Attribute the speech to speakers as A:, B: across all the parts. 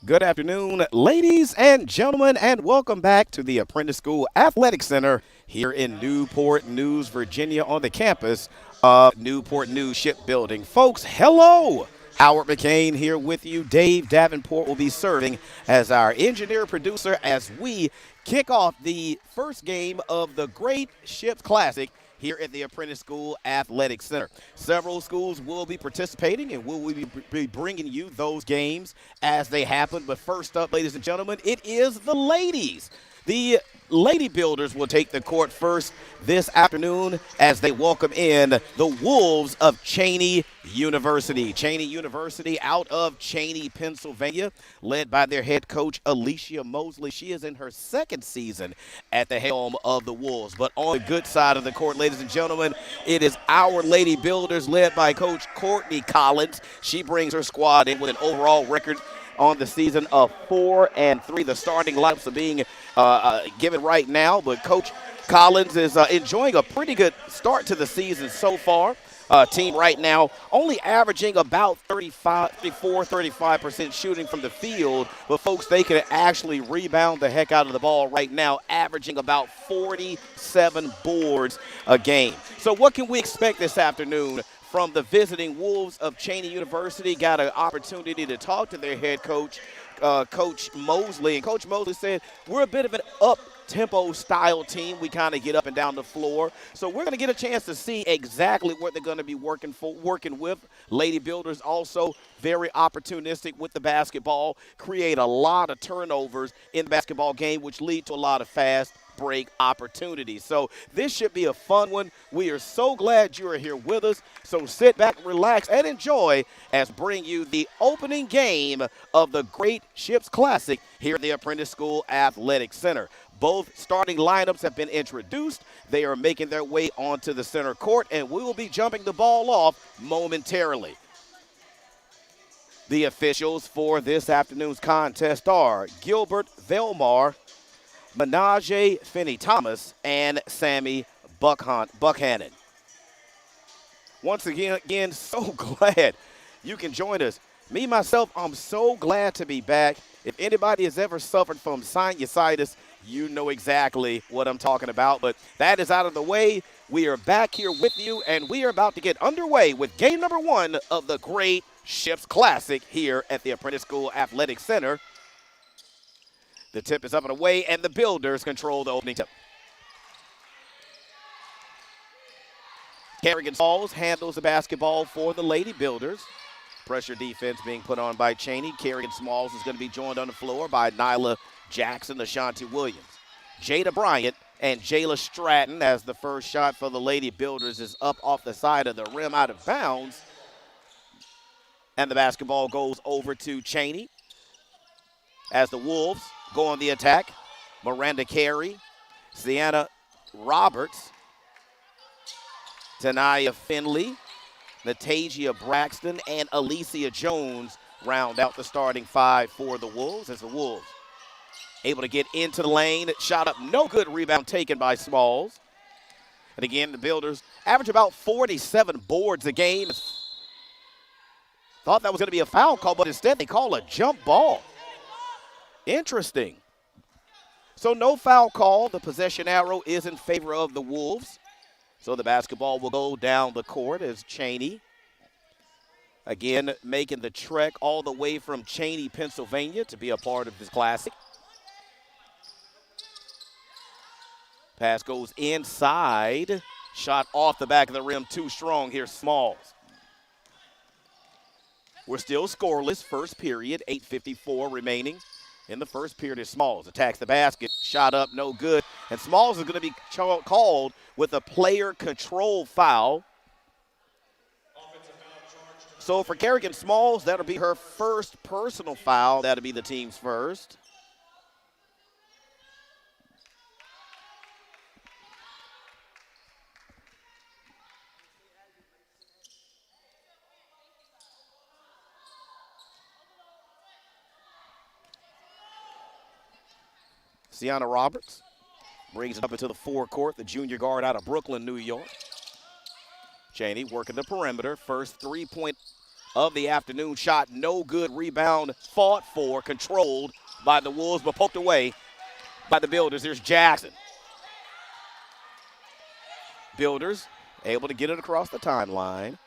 A: Good afternoon, ladies and gentlemen, and welcome back to the Apprentice School Athletic Center here in Newport News, Virginia, on the campus of Newport News Shipbuilding. Folks, hello! Howard McCain here with you. Dave Davenport will be serving as our engineer producer as we kick off the first game of the Great Ships Classic here at the Apprentice School Athletic Center. Several schools will be participating, and we'll be bringing you those games as they happen. But first up, ladies and gentlemen, it is the ladies. The Lady Builders will take the court first this afternoon as they welcome in the Wolves of Cheyney University. Cheyney University out of Cheyney, Pennsylvania, led by their head coach, Alicia Mosley. She is in her second season at the helm of the Wolves. But on the good side of the court, ladies and gentlemen, it is our Lady Builders led by Coach Courtney Collins. She brings her squad in with an overall record on the season of 4-3. The starting lineups are being given right now, but Coach Collins is enjoying a pretty good start to the season so far. Team right now only averaging about 35% shooting from the field, but folks, they can actually rebound the heck out of the ball right now, averaging about 47 boards a game. So what can we expect this afternoon from the visiting Wolves of Cheyney University? Got an opportunity to talk to their head coach, Coach Mosley. And Coach Mosley said, we're a bit of an up-tempo style team. We kind of get up and down the floor. So we're going to get a chance to see exactly what they're going to be working with. Lady Builders also very opportunistic with the basketball, create a lot of turnovers in the basketball game, which lead to a lot of fast break opportunities. So this should be a fun one. We are so glad you are here with us. So sit back, relax, and enjoy as bring you the opening game of the Great Ships Classic here at the Apprentice School Athletic Center. Both starting lineups have been introduced. They are making their way onto the center court, and we will be jumping the ball off momentarily. The officials for this afternoon's contest are Gilbert Velmar, Menage Finney-Thomas, and Sammy Buckhannon. Once again, so glad you can join us. Me, myself, I'm so glad to be back. If anybody has ever suffered from sinusitis, you know exactly what I'm talking about. But that is out of the way. We are back here with you, and we are about to get underway with game number one of the Great Ships Classic here at the Apprentice School Athletic Center. The tip is up and away, and the Builders control the opening tip. Kerrigan Smalls handles the basketball for the Lady Builders. Pressure defense being put on by Cheyney. Kerrigan Smalls is going to be joined on the floor by Nyla Jackson, Ashanti Williams, Jada Bryant, and Jayla Stratton, as the first shot for the Lady Builders is up off the side of the rim out of bounds. And the basketball goes over to Cheyney as the Wolves go on the attack. Miranda Carey, Sienna Roberts, Tanaya Finley, Natasia Braxton, and Alicia Jones round out the starting five for the Wolves as the Wolves able to get into the lane. Shot up, no good. Rebound taken by Smalls. And again, the Builders average about 47 boards a game. Thought that was going to be a foul call, but instead they call a jump ball. Interesting. So no foul call. The possession arrow is in favor of the Wolves. So the basketball will go down the court as Cheyney, again, making the trek all the way from Cheyney, Pennsylvania to be a part of this classic. Pass goes inside. Shot off the back of the rim, too strong here, Smalls. We're still scoreless, first period, 8:54 remaining in the first period. As Smalls attacks the basket, shot up, no good. And Smalls is going to be called with a player control foul. So for Kerrigan Smalls, that'll be her first personal foul. That'll be the team's first. Sienna Roberts brings it up into the forecourt, the junior guard out of Brooklyn, New York. Cheyney working the perimeter. First three-point of the afternoon. Shot no good. Rebound fought for, controlled by the Wolves, but poked away by the Builders. Here's Jackson. Builders able to get it across the timeline.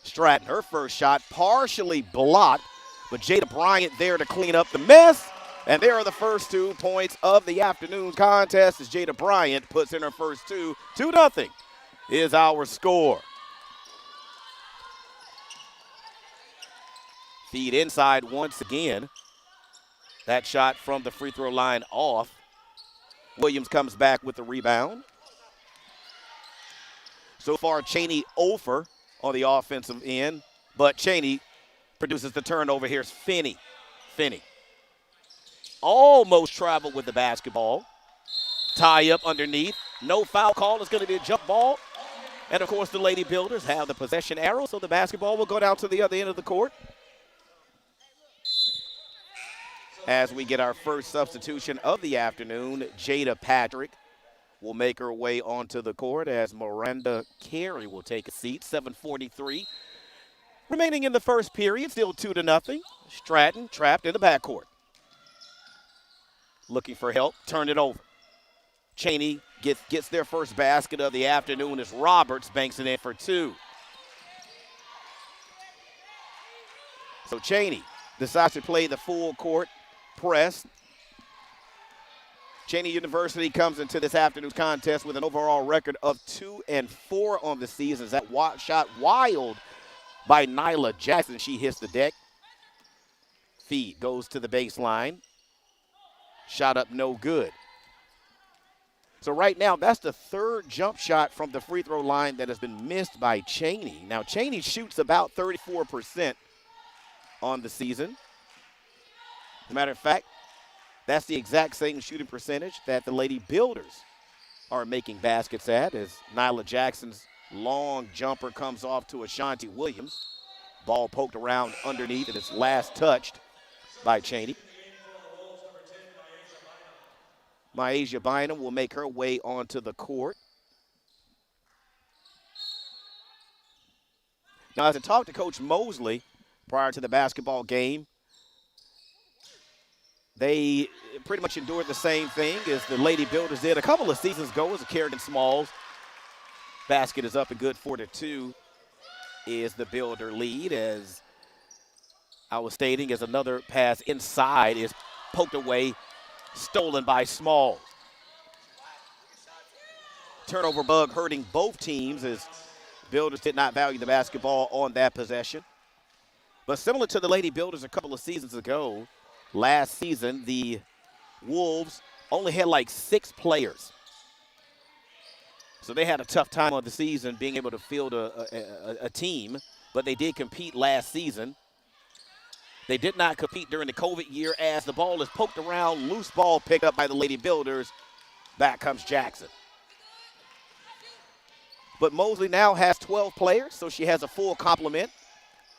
A: Stratton, her first shot partially blocked, but Jada Bryant there to clean up the mess. And there are the first 2 points of the afternoon contest as Jada Bryant puts in her first two. 2-0 is our score. Feed inside once again. That shot from the free throw line off. Williams comes back with the rebound. So far, Cheyney 0 on the offensive end, but Cheyney produces the turnover. Here's Finney. Finney almost traveled with the basketball. Tie up underneath. No foul call. It's going to be a jump ball. And, of course, the Lady Builders have the possession arrow, so the basketball will go down to the other end of the court. As we get our first substitution of the afternoon, Jada Patrick will make her way onto the court as Miranda Carey will take a seat. 7:43 remaining in the first period, still 2-0. Stratton trapped in the backcourt. Looking for help, turn it over. Cheyney gets their first basket of the afternoon as Roberts banks it in for 2. So Cheyney decides to play the full court press. Cheyney University comes into this afternoon's contest with an overall record of 2-4 on the season. That shot wild by Nyla Jackson. She hits the deck. Feed goes to the baseline. Shot up no good. So right now, that's the third jump shot from the free throw line that has been missed by Cheyney. Now, Cheyney shoots about 34% on the season. As a matter of fact, that's the exact same shooting percentage that the Lady Builders are making baskets at, as Nyla Jackson's long jumper comes off to Ashanti Williams. Ball poked around underneath, and it's last touched by Cheyney. Myasia Bynum will make her way onto the court. Now, as I talked to Coach Mosley prior to the basketball game, they pretty much endured the same thing as the Lady Builders did a couple of seasons ago as a Kerrigan Smalls. Basket is up and good. 4-2 is the Builder lead, as I was stating, as another pass inside is poked away, stolen by Smalls. Turnover bug hurting both teams as Builders did not value the basketball on that possession. But similar to the Lady Builders a couple of seasons ago, last season the Wolves only had like 6 players. So they had a tough time on the season being able to field a team, but they did compete last season. They did not compete during the COVID year as the ball is poked around, loose ball picked up by the Lady Builders. Back comes Jackson. But Mosley now has 12 players, so she has a full complement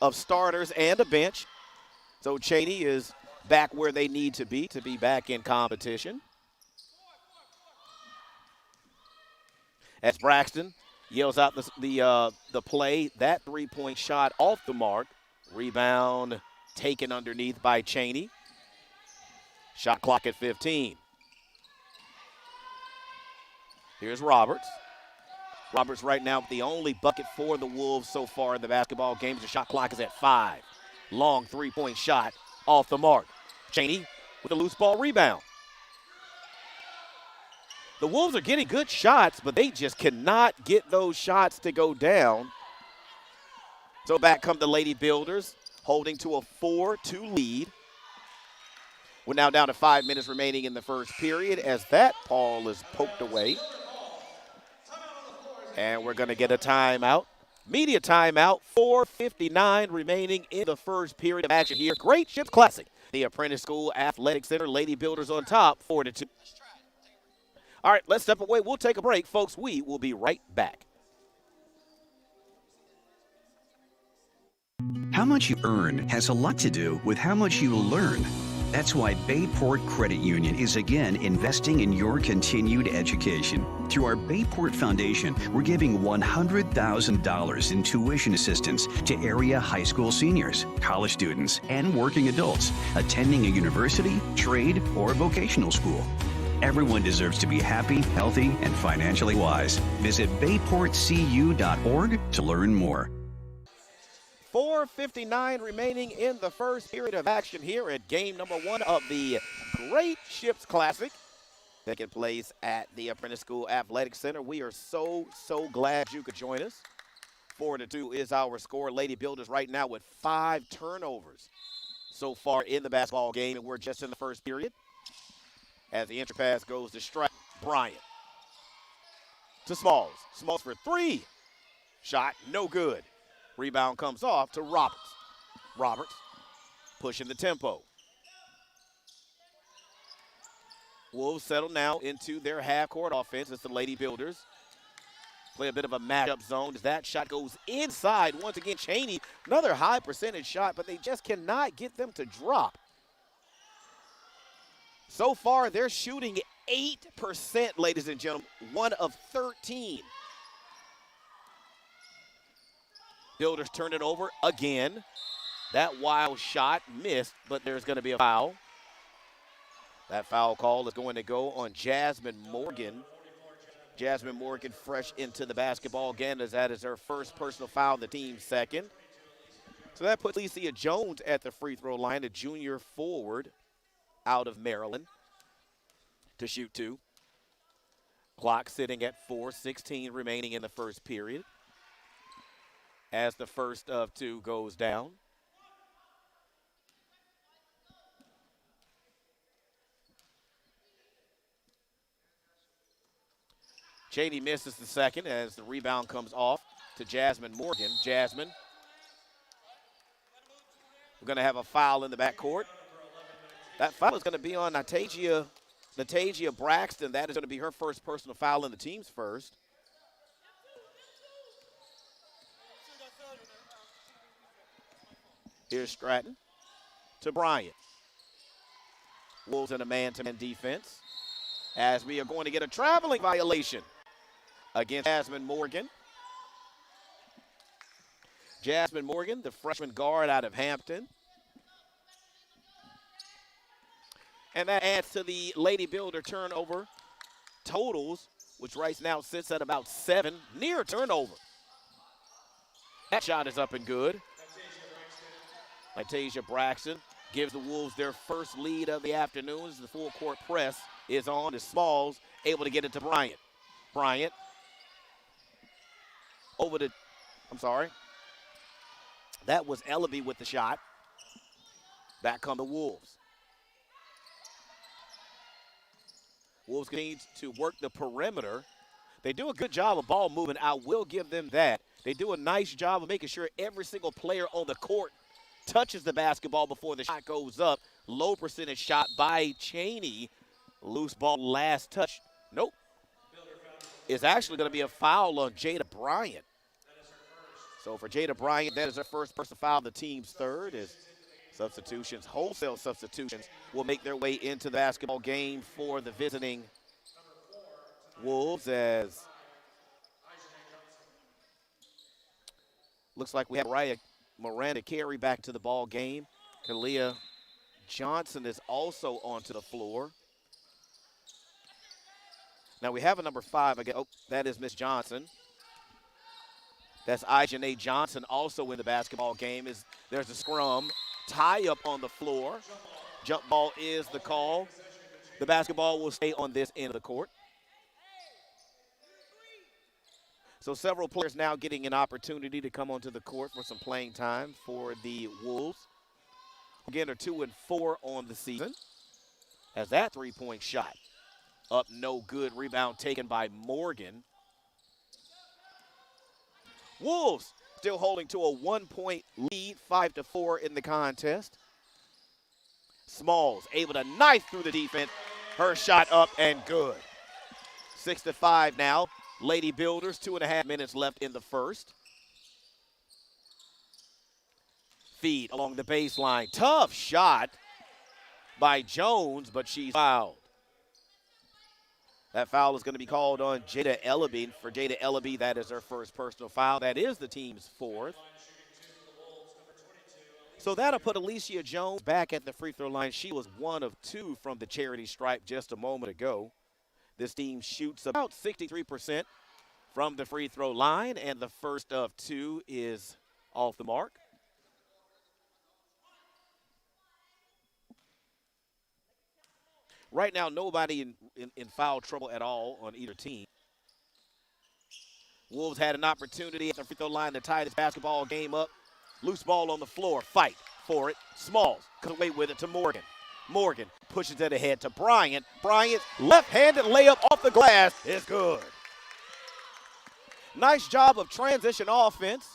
A: of starters and a bench. So Cheyney is back where they need to be back in competition. As Braxton yells out the play, that three-point shot off the mark. Rebound taken underneath by Cheyney. Shot clock at 15. Here's Roberts. Roberts right now the only bucket for the Wolves so far in the basketball game. The shot clock is at 5. Long three-point shot off the mark. Cheyney with a loose ball rebound. The Wolves are getting good shots, but they just cannot get those shots to go down. So back come the Lady Builders, holding to a 4-2 lead. We're now down to 5 minutes remaining in the first period as that ball is poked away. And we're going to get a timeout. Media timeout, 4:59 remaining in the first period of action here. Great Ships Classic. The Apprentice School Athletic Center, Lady Builders on top, 4-2. All right, let's step away. We'll take a break, folks. We will be right back.
B: How much you earn has a lot to do with how much you will learn. That's why Bayport Credit Union is again investing in your continued education. Through our Bayport Foundation, we're giving $100,000 in tuition assistance to area high school seniors, college students, and working adults attending a university, trade, or vocational school. Everyone deserves to be happy, healthy, and financially wise. Visit bayportcu.org to learn more.
A: 4:59 remaining in the first period of action here at game number 1 of the Great Ships Classic taking place at the Apprentice School Athletic Center. We are so glad you could join us. 4-2 is our score. Lady Builders right now with 5 turnovers so far in the basketball game, and we're just in the first period. As the entry pass goes to Stratton, Bryant to Smalls. Smalls for 3. Shot, no good. Rebound comes off to Roberts. Roberts pushing the tempo. Wolves settle now into their half-court offense as the Lady Builders play a bit of a matchup zone as that shot goes inside. Once again, Cheyney, another high percentage shot, but they just cannot get them to drop. So far, they're shooting 8%, ladies and gentlemen, 1 of 13. Builders turn it over again. That wild shot missed, but there's going to be a foul. That foul call is going to go on Jasmine Morgan. Jasmine Morgan fresh into the basketball again, as that is her first personal foul, the team's second. So that puts Alicia Jones at the free throw line, a junior forward out of Maryland, to shoot 2. Clock sitting at 4:16 remaining in the first period as the first of 2 goes down. Cheyney misses the second as the rebound comes off to Jasmine Morgan. Jasmine, we're going to have a foul in the backcourt. That foul is going to be on Natasia Braxton. That is going to be her first personal foul in the team's first. Here's Stratton to Bryant. Wolves in a man-to-man defense as we are going to get a traveling violation against Jasmine Morgan. Jasmine Morgan, the freshman guard out of Hampton. And that adds to the Lady Builder turnover totals, which right now sits at about 7, near turnover. That shot is up and good. Natasia Braxton gives the Wolves their first lead of the afternoon as the full court press is on as Smalls able to get it to Bryant. Bryant over to, that was Ellaby with the shot. Back come the Wolves. Wolves continue to work the perimeter. They do a good job of ball movement. I will give them that. They do a nice job of making sure every single player on the court touches the basketball before the shot goes up. Low percentage shot by Cheyney. Loose ball last touch. Nope. It's actually going to be a foul on Jada Bryant. So for Jada Bryant, that is her first personal foul, the team's third. As substitutions, wholesale substitutions, will make their way into the basketball game for the visiting Wolves, as looks like we have Miranda Carey back to the ball game. Kalia Johnson is also onto the floor. Now we have a number 5 again. Oh, that is Miss Johnson. That's Ijanae Johnson also in the basketball game. There's a scrum. Tie up on the floor. Jump ball is the call. The basketball will stay on this end of the court. So several players now getting an opportunity to come onto the court for some playing time for the Wolves. Again, are 2 and 4 on the season. As that three-point shot up, no good. Rebound taken by Morgan. Wolves still holding to a 1-point lead, 5-4 in the contest. Smalls able to knife through the defense. Her shot up and good. 6-5 now. Lady Builders, 2.5 minutes left in the first. Feed along the baseline. Tough shot by Jones, but she's fouled. That foul is going to be called on Jada Ellaby. For Jada Ellaby, that is her first personal foul. That is the team's fourth. So that'll put Alicia Jones back at the free throw line. She was one of two from the charity stripe just a moment ago. This team shoots about 63% from the free throw line, and the first of two is off the mark. Right now, nobody in foul trouble at all on either team. Wolves had an opportunity at the free throw line to tie this basketball game up. Loose ball on the floor, fight for it. Smalls comes away with it to Morgan. Morgan pushes it ahead to Bryant. Bryant's left-handed layup off the glass is good. Nice job of transition offense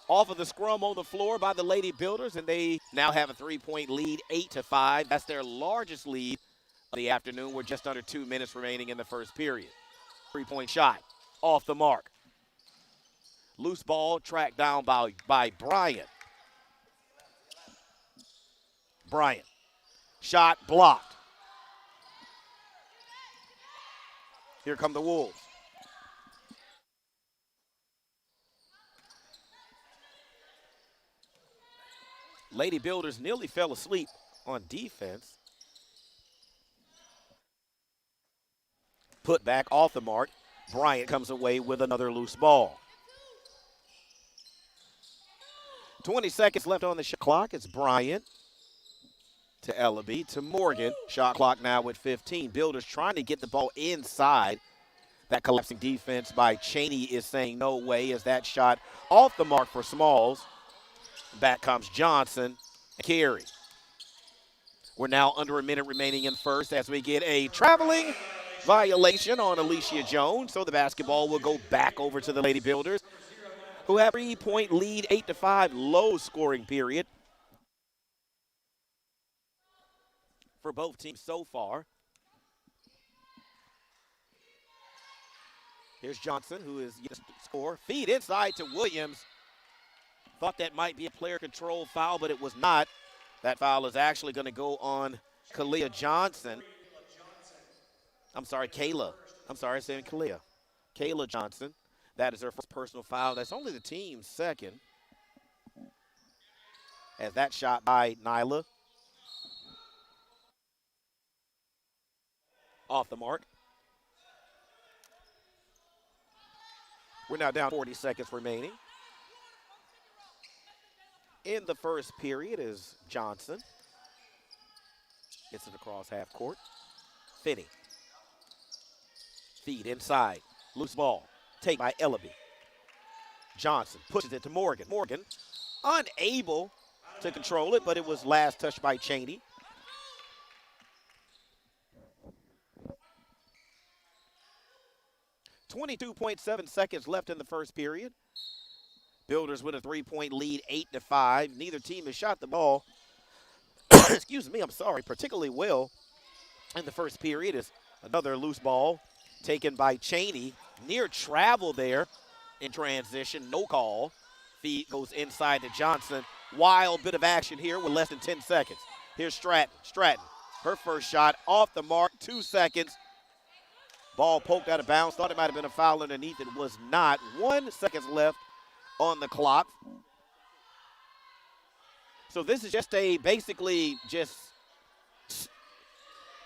A: off of the scrum on the floor by the Lady Builders, and they now have a three-point lead, 8-5. That's their largest lead of the afternoon. We're just under 2 minutes remaining in the first period. Three-point shot off the mark. Loose ball tracked down by Bryant. Bryant. Shot blocked. Here come the Wolves. Lady Builders nearly fell asleep on defense. Put back off the mark. Bryant comes away with another loose ball. 20 seconds left on the shot clock. It's Bryant to Ellaby to Morgan. Shot clock now with 15. Builders trying to get the ball inside. That collapsing defense by Cheyney is saying no way as that shot off the mark for Smalls. Back comes Johnson. Carey. We're now under a minute remaining in first as we get a traveling violation on Alicia Jones. So the basketball will go back over to the Lady Builders, who have a 3-point lead, 8-5, low scoring period for both teams so far. Here's Johnson, who is yet to score. Feed inside to Williams. Thought that might be a player control foul, but it was not. That foul is actually going to go on Kalia Johnson. I'm sorry, Kayla. I'm sorry, I'm saying Kalia. Kayla Johnson. That is her first personal foul. That's only the team's second. As that shot by Nyla. Off the mark. We're now down 40 seconds remaining. In the first period is Johnson. Gets it across half court. Finney. Feed inside. Loose ball. Take by Ellaby. Johnson pushes it to Morgan. Morgan unable to control it, but it was last touched by Cheyney. .7 seconds left in the first period. Builders with a 3-point lead, 8-5. Neither team has shot the ball, excuse me, I'm sorry, particularly well in the first period. Is another loose ball taken by Cheyney. Near travel there in transition, no call. Feed goes inside to Johnson. Wild bit of action here with less than 10 seconds. Here's Stratton. Stratton, her first shot off the mark, 2 seconds. Ball poked out of bounds. Thought it might have been a foul underneath. It was not. 1 second left on the clock. So this is just basically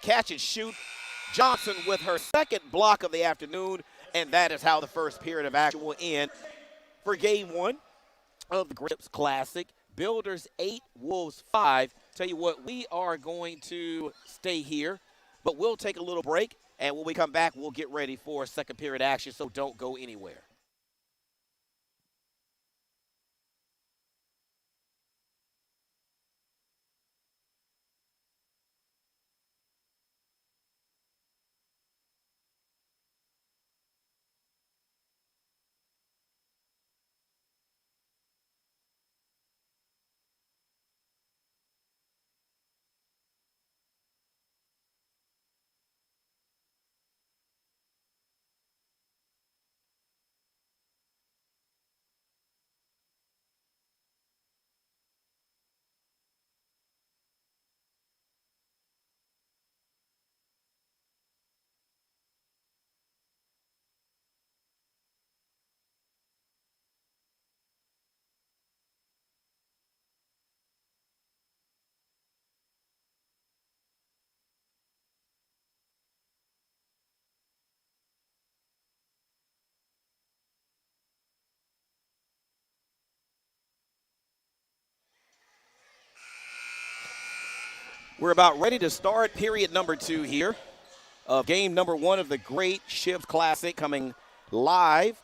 A: catch and shoot. Johnson with her second block of the afternoon, and that is how the first period of action will end for game one of the Grips Classic. Builders 8, Wolves 5. Tell you what, we are going to stay here, but we'll take a little break, and when we come back, we'll get ready for second period action, so don't go anywhere. We're about ready to start period number 2 here of game number 1 of the Great Shift Classic, coming live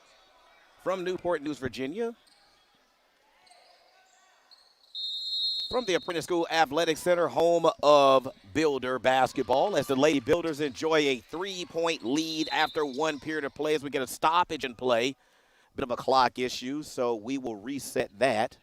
A: from Newport News, Virginia, from the Apprentice School Athletic Center, home of Builder basketball, as the Lady Builders enjoy a 3-point lead after 1 period of play as we get a stoppage in play. Bit of a clock issue, so we will reset that.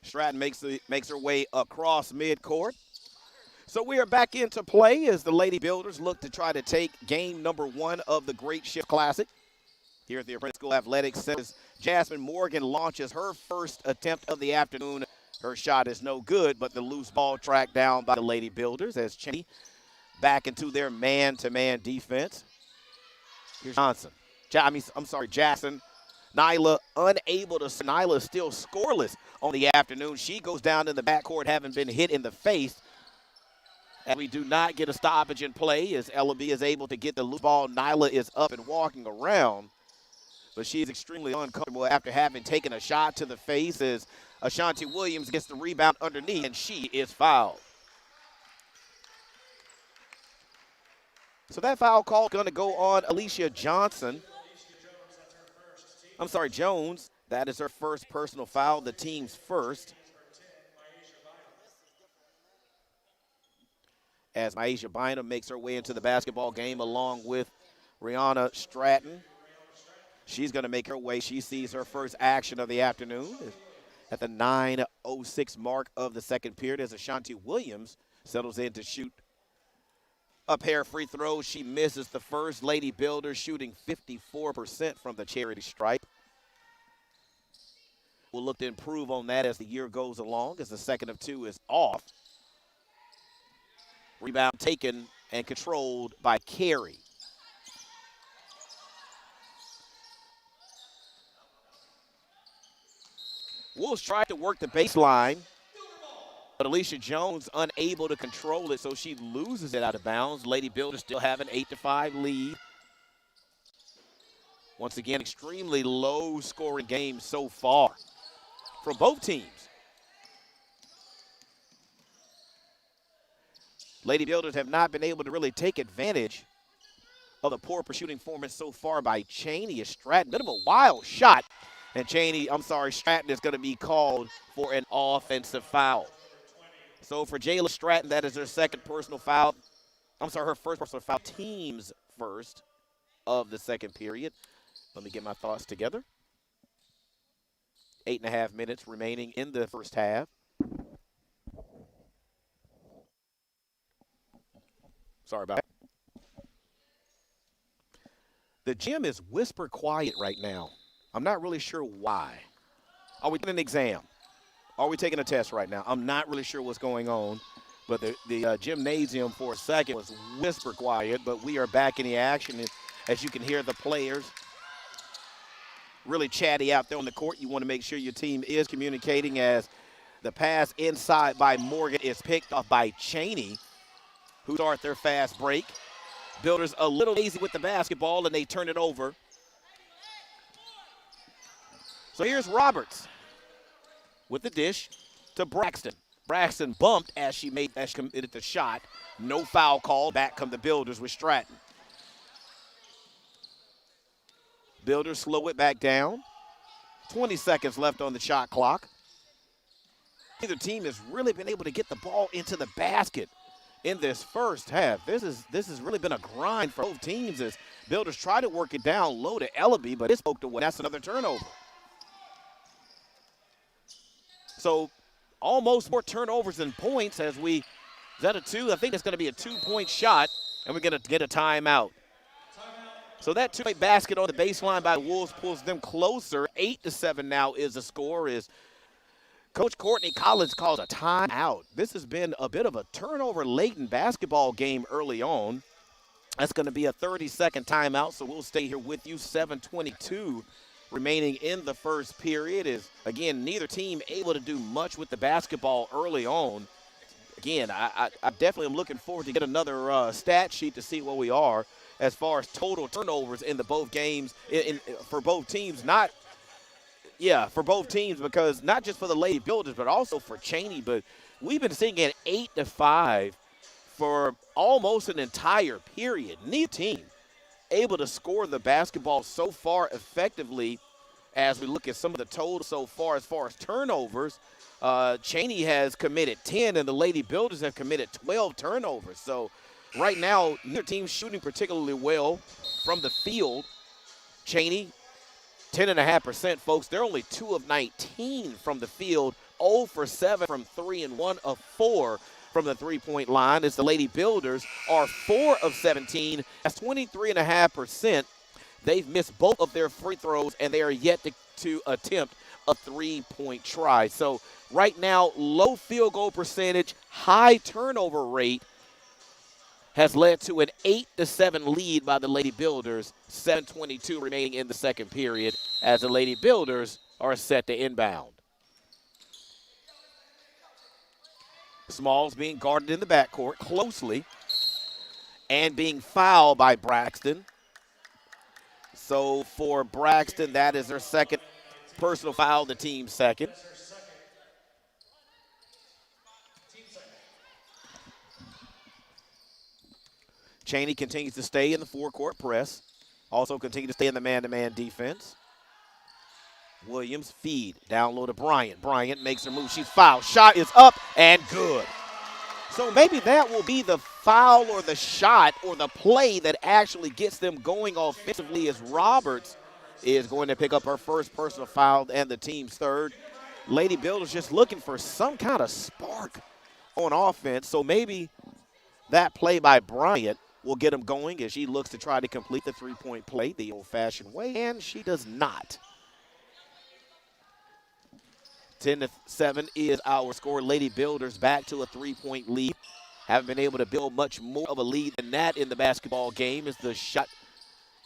A: Stratton makes her way across midcourt. So we are back into play as the Lady Builders look to try to take game number 1 of the Great Shift Classic here at the Apprentice School Athletics Center. Jasmine Morgan launches her first attempt of the afternoon. Her shot is no good, but the loose ball tracked down by the Lady Builders as Cheyney back into their man-to-man defense. Here's Johnson. Jackson. Nyla unable to. Nyla still scoreless on the afternoon. She goes down in the backcourt, having been hit in the face. And we do not get a stoppage in play as Ellaby is able to get the loose ball. Nyla is up and walking around, but she's extremely uncomfortable after having taken a shot to the face as Ashanti Williams gets the rebound underneath, and she is fouled. So that foul call is going to go on Alicia Jones. That is her first personal foul, the team's first. As Maisha Bynum makes her way into the basketball game along with Rihanna Stratton. She's going to make her way. She sees her first action of the afternoon at the 9:06 mark of the second period as Ashanti Williams settles in to shoot a pair of free throws. She misses the first. Lady Builders shooting 54% from the charity stripe. We'll look to improve on that as the year goes along, as the second of 2 is off. Rebound taken and controlled by Carey. Wolves tried to work the baseline, but Alicia Jones unable to control it, so she loses it out of bounds. Lady Builders still have an 8-5 lead. Once again, extremely low-scoring game so far from both teams. Lady Builders have not been able to really take advantage of the poor shooting performance so far by Cheyney. Stratton, bit of a wild shot. And Stratton is going to be called for an offensive foul. So for Jayla Stratton, that is her second personal foul. Her first personal foul, team's first of the second period. Let me get my thoughts together. 8.5 minutes remaining in the first half. Sorry about that. The gym is whisper quiet right now. I'm not really sure why. Are we getting an exam? Are we taking a test right now? I'm not really sure what's going on. But the gymnasium for a second was whisper quiet, but we are back in the action. As you can hear the players really chatty out there on the court. You want to make sure your team is communicating as the pass inside by Morgan is picked off by Cheyney, who start their fast break. Builders a little lazy with the basketball, and they turn it over. So here's Roberts with the dish to Braxton. Braxton bumped as she committed the shot. No foul call. Back come the Builders with Stratton. Builders slow it back down. 20 seconds left on the shot clock. Neither team has really been able to get the ball into the basket in this first half. This has really been a grind for both teams as Builders try to work it down low to Ellaby, but it's poked away. That's another turnover. So almost more turnovers than points as is that a 2? I think it's going to be a 2-point shot, and we're going to get a timeout. So that 2-point basket on the baseline by the Wolves pulls them closer. 8-7 now is the score. Is Coach Courtney Collins calls a timeout. This has been a bit of a turnover-laden basketball game early on. That's going to be a 30-second timeout, so we'll stay here with you. 7:22 remaining in the first period. Is, again, neither team able to do much with the basketball early on. Again, I definitely am looking forward to get another stat sheet to see where we are as far as total turnovers in the both games for both teams. For both teams, because not just for the Lady Builders, but also for Cheyney. But we've been seeing an 8-5 for almost an entire period. Neither team able to score the basketball so far effectively. As we look at some of the totals so far as turnovers, Cheyney has committed 10, and the Lady Builders have committed 12 turnovers. So right now, neither team's shooting particularly well from the field. Cheyney, 10.5%, folks. They're only 2 of 19 from the field, 0 for 7 from 3, and 1 of 4 from the three-point line. As the Lady Builders are 4 of 17, that's 23.5%. They've missed both of their free throws, and they are yet to attempt a three-point try. So right now, low field goal percentage, high turnover rate has led to an 8-7 lead by the Lady Builders. 7:22 remaining in the second period as the Lady Builders are set to inbound. Smalls being guarded in the backcourt closely and being fouled by Braxton. So for Braxton, that is their second personal foul, the team's second. Cheyney continues to stay in the four-court press. Also continue to stay in the man-to-man defense. Williams feed, down low to Bryant. Bryant makes her move. She's fouled. Shot is up and good. So maybe that will be the foul or the shot or the play that actually gets them going offensively, as Roberts is going to pick up her first personal foul and the team's third. Lady Builders just looking for some kind of spark on offense. So maybe that play by Bryant will get them going as she looks to try to complete the three-point play the old-fashioned way, and she does not. 10-7 is our score. Lady Builders back to a three-point lead. Haven't been able to build much more of a lead than that in the basketball game. As the shot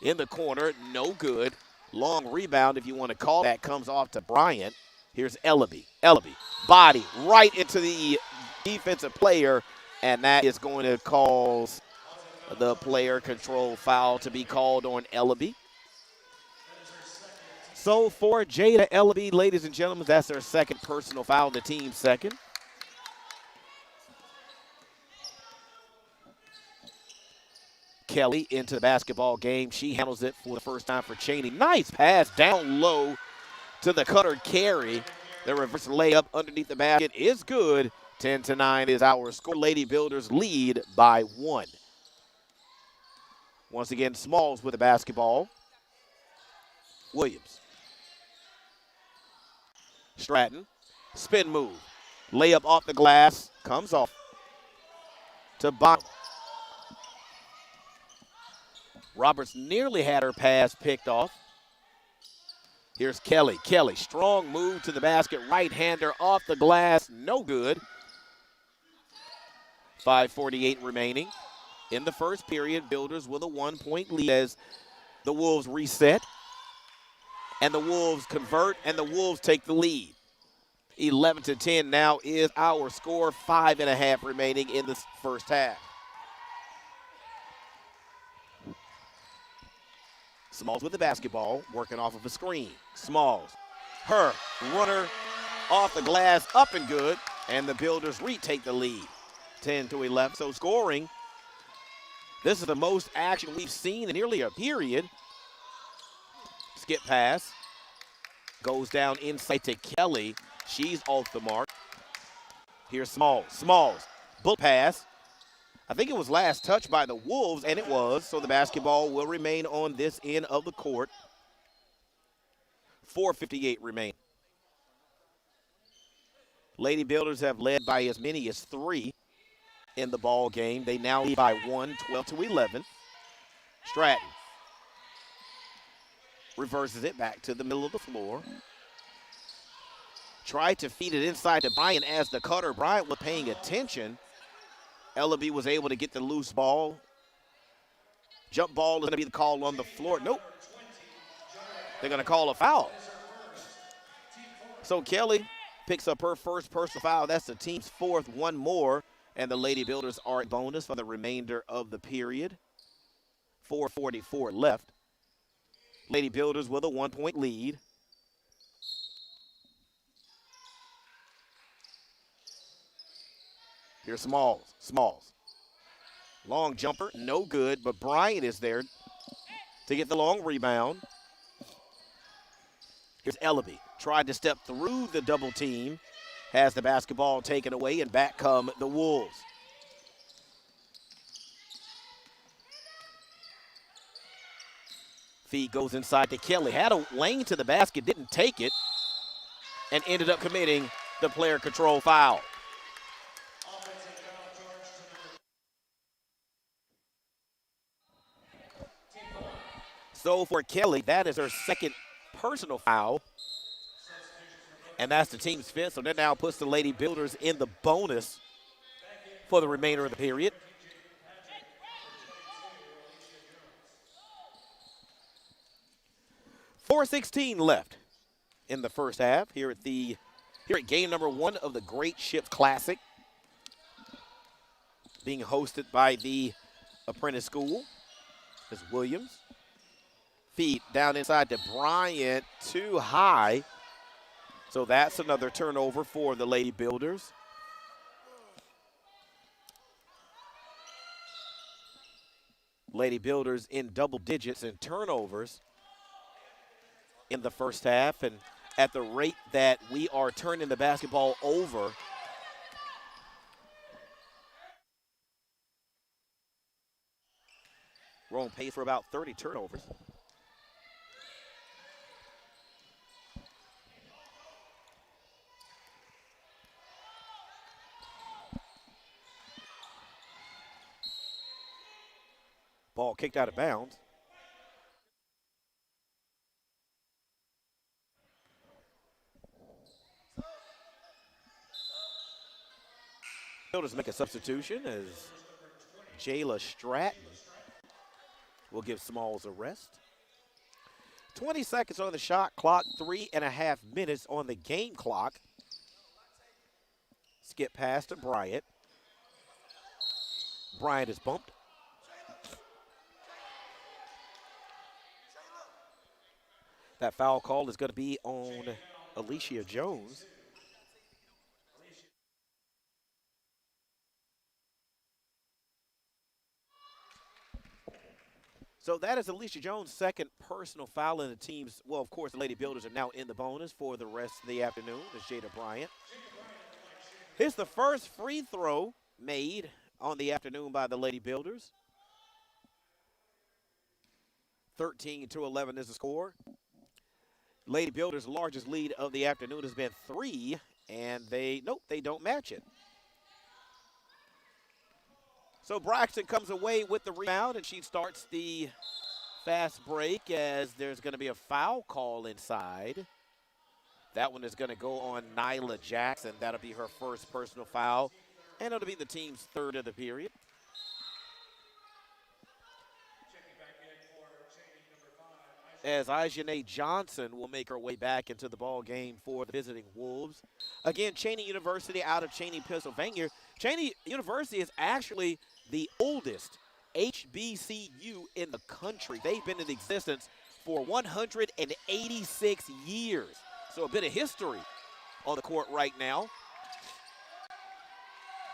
A: in the corner, no good. Long rebound, if you want to call that, comes off to Bryant. Here's Ellaby. Ellaby, body right into the defensive player, and that is going to cause the player control foul to be called on Ellaby. So for Jada Ellaby, ladies and gentlemen, that's her second personal foul, the team's second. Kelly into the basketball game. She handles it for the first time for Cheyney. Nice pass down low to the cutter carry. The reverse layup underneath the basket is good. 10-9 is our score. Lady Builders lead by 1. Once again, Smalls with the basketball. Williams. Stratton, spin move, layup off the glass, comes off to Bond. Roberts nearly had her pass picked off. Here's Kelly. Kelly, strong move to the basket, right-hander off the glass, no good. 5:48 remaining in the first period. Builders with a 1-point lead as the Wolves reset. And the Wolves convert, and the Wolves take the lead. 11-10 now is our score. 5.5 remaining in the first half. Smalls with the basketball, working off of a screen. Smalls, her runner off the glass, up and good, and the Builders retake the lead. 10-11, so scoring. This is the most action we've seen in nearly a period. Skip pass. Goes down inside to Kelly. She's off the mark. Here's Smalls. Smalls. Bullet pass. I think it was last touched by the Wolves, and it was. So the basketball will remain on this end of the court. 4:58 remain. Lady Builders have led by as many as 3 in the ball game. They now lead by 1, 12-11. Stratton reverses it back to the middle of the floor. Tried to feed it inside to Bryant as the cutter. Bryant was paying attention. Ellaby was able to get the loose ball. Jump ball is going to be the call on the floor. Nope. They're going to call a foul. So Kelly picks up her first personal foul. That's the team's 4th, 1 more. And the Lady Builders are at bonus for the remainder of the period. 4:44 left. Lady Builders with a 1-point lead. Here's Smalls. Smalls. Long jumper, no good, but Bryant is there to get the long rebound. Here's Ellaby. Tried to step through the double team. Has the basketball taken away, and back come the Wolves. Feed goes inside to Kelly. Had a lane to the basket, didn't take it, and ended up committing the player control foul. So for Kelly, that is her second personal foul, and that's the team's fifth. So that now puts the Lady Builders in the bonus for the remainder of the period. .416 left in the first half here at game number 1 of the Great Ships Classic, being hosted by the Apprentice School. There's Williams. Feed down inside to Bryant, too high. So that's another turnover for the Lady Builders. Lady Builders in double digits in turnovers in the first half, and at the rate that we are turning the basketball over, we're on pace for about 30 turnovers. Ball kicked out of bounds. Builders make a substitution as Jayla Stratton will give Smalls a rest. 20 seconds on the shot clock, 3.5 minutes on the game clock. Skip pass to Bryant. Bryant is bumped. That foul call is going to be on Alicia Jones. So that is Alicia Jones' second personal foul in the team's. Well, of course, the Lady Builders are now in the bonus for the rest of the afternoon. It's Jada Bryant. Here's the first free throw made on the afternoon by the Lady Builders. 13-11 is the score. Lady Builders' largest lead of the afternoon has been 3, and they don't match it. So Braxton comes away with the rebound, and she starts the fast break as there's going to be a foul call inside. That one is going to go on Nyla Jackson. That'll be her first personal foul, and it'll be the team's third of the period. As Cheyney Johnson will make her way back into the ball game for the visiting Wolves. Again, Cheyney University out of Cheyney, Pennsylvania. Cheyney University is actually the oldest HBCU in the country. They've been in existence for 186 years. So a bit of history on the court right now.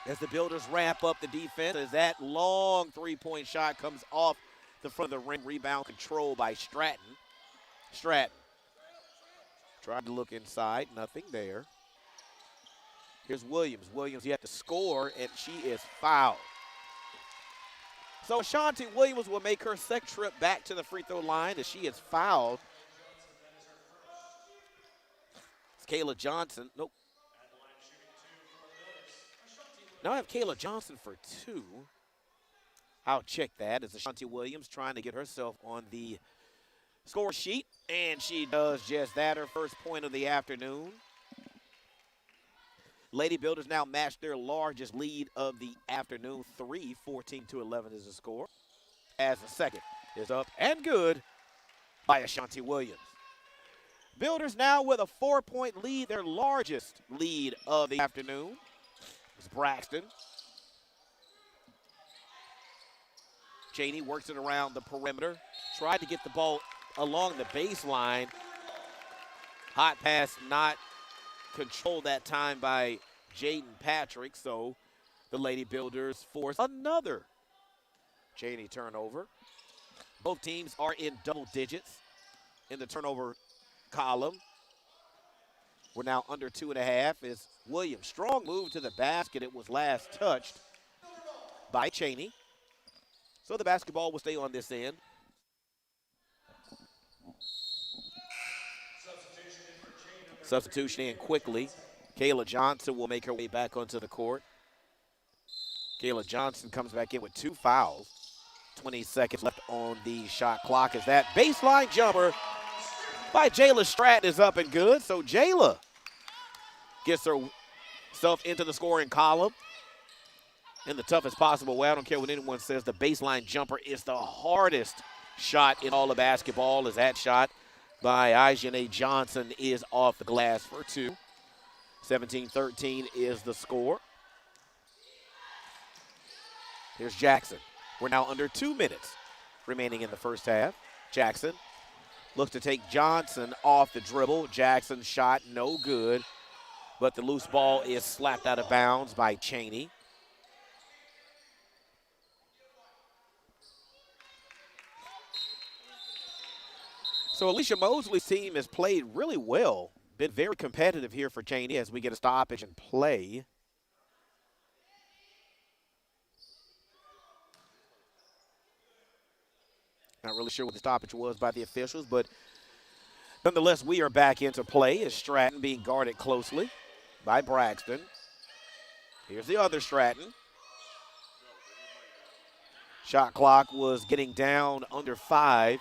A: As the Builders ramp up the defense, as that long three-point shot comes off the front of the ring, rebound control by Stratton. Stratton tried to look inside, nothing there. Here's Williams. Williams yet to score, and she is fouled. So Ashanti Williams will make her second trip back to the free throw line as she is fouled. It's Kayla Johnson. Nope. Now I have Kayla Johnson for 2. I'll check that as Ashanti Williams trying to get herself on the score sheet, and she does just that, her first point of the afternoon. Lady Builders now match their largest lead of the afternoon, 3, 14-11 is the score. As the second is up and good by Ashanti Williams. Builders now with a 4-point lead, their largest lead of the afternoon. It's Braxton. Cheyney works it around the perimeter. Tried to get the ball along the baseline. Hot pass not controlled that time by Jaden Patrick, so the Lady Builders force another Cheyney turnover. Both teams are in double digits in the turnover column. We're now under 2.5 as Williams. Strong move to the basket. It was last touched by Cheyney. So the basketball will stay on this end. Substitution in quickly. Kayla Johnson will make her way back onto the court. Kayla Johnson comes back in with 2 fouls. 20 seconds left on the shot clock as that baseline jumper by Jayla Stratton is up and good. So Jayla gets herself into the scoring column in the toughest possible way. I don't care what anyone says. The baseline jumper is the hardest shot in all of basketball, as that shot by Aijane Johnson is off the glass for 2. 17-13 is the score. Here's Jackson. We're now under 2 minutes remaining in the first half. Jackson looks to take Johnson off the dribble. Jackson's shot no good, but the loose ball is slapped out of bounds by Cheyney. So Alicia Mosley's team has played really well. Been very competitive here for Cheyney as we get a stoppage in play. Not really sure what the stoppage was by the officials, but nonetheless, we are back into play as Stratton being guarded closely by Braxton. Here's the other Stratton. Shot clock was getting down under 5.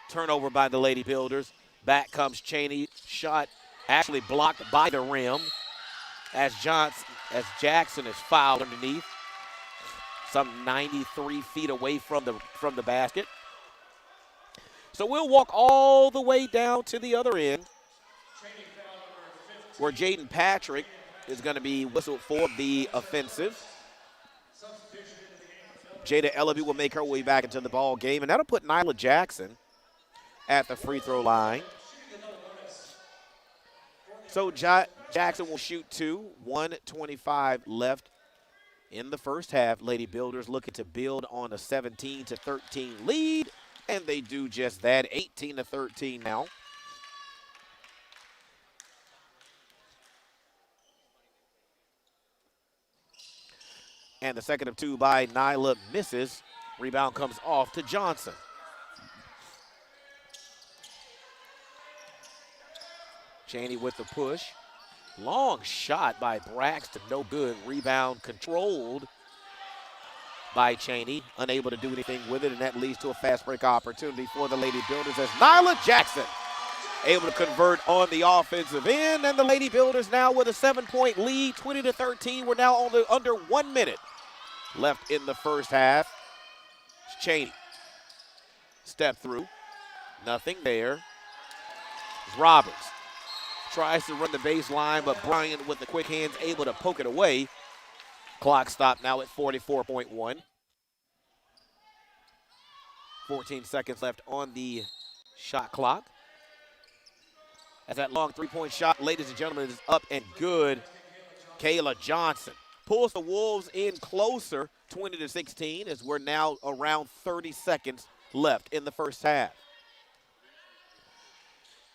A: Turnover by the Lady Builders. Back comes Cheyney. Shot actually blocked by the rim as Jackson is fouled underneath. Some 93 feet away from the basket. So we'll walk all the way down to the other end where Jaden Patrick is going to be whistled for the offensive. Jada Ellaby will make her way back into the ball game, and that'll put Nyla Jackson at the free throw line. So Jackson will shoot 2, 1:25 left in the first half. Lady Builders looking to build on a 17-13 lead. And they do just that, 18-13 now. And the second of 2 by Nyla misses. Rebound comes off to Johnson. Cheyney with the push. Long shot by Braxton, no good. Rebound controlled by Cheyney, unable to do anything with it, and that leads to a fast break opportunity for the Lady Builders as Nyla Jackson able to convert on the offensive end, and the Lady Builders now with a 7-point lead, 20-13. We're now on under 1 minute left in the first half. Cheyney, step through, nothing there. Roberts tries to run the baseline, but Bryant with the quick hands able to poke it away. Clock stopped now at 44.1. 14 seconds left on the shot clock. As that long three-point shot, ladies and gentlemen, is up and good. Kayla Johnson pulls the Wolves in closer, 20-16, as we're now around 30 seconds left in the first half.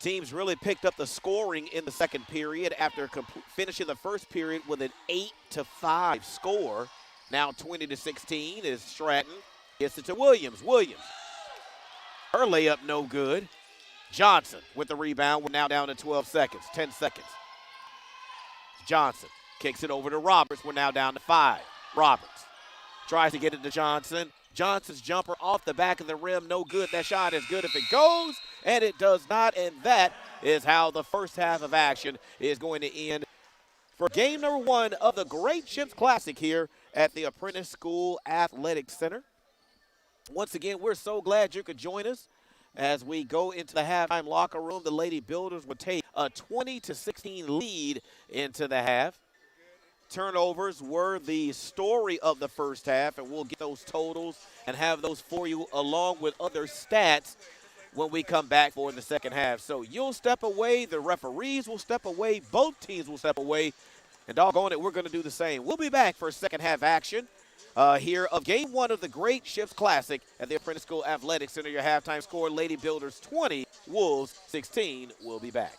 A: Teams really picked up the scoring in the second period after finishing the first period with an 8-5 score. Now 20-16 as Stratton gets it to Williams. Her layup no good. Johnson with the rebound. We're now down to 12 seconds, 10 seconds. Johnson kicks it over to Roberts. We're now down to 5. Roberts tries to get it to Johnson. Johnson's jumper off the back of the rim, no good. That shot is good if it goes, and it does not, and that is how the first half of action is going to end for game number 1 of the Great Ships Classic here at the Apprentice School Athletic Center. Once again, we're so glad you could join us as we go into the halftime locker room. The Lady Builders would take a 20-16 lead into the half. turnovers were the story of the first half, and we'll get those totals and have those for you along with other stats when we come back for the second half. So you'll step away, the referees will step away, both teams will step away, and doggone it, we're going to do the same. We'll be back for second half action here of game one of the Great Ships Classic at the Apprentice School Athletics Center. Your halftime score, Lady Builders 20, Wolves 16. We'll be back.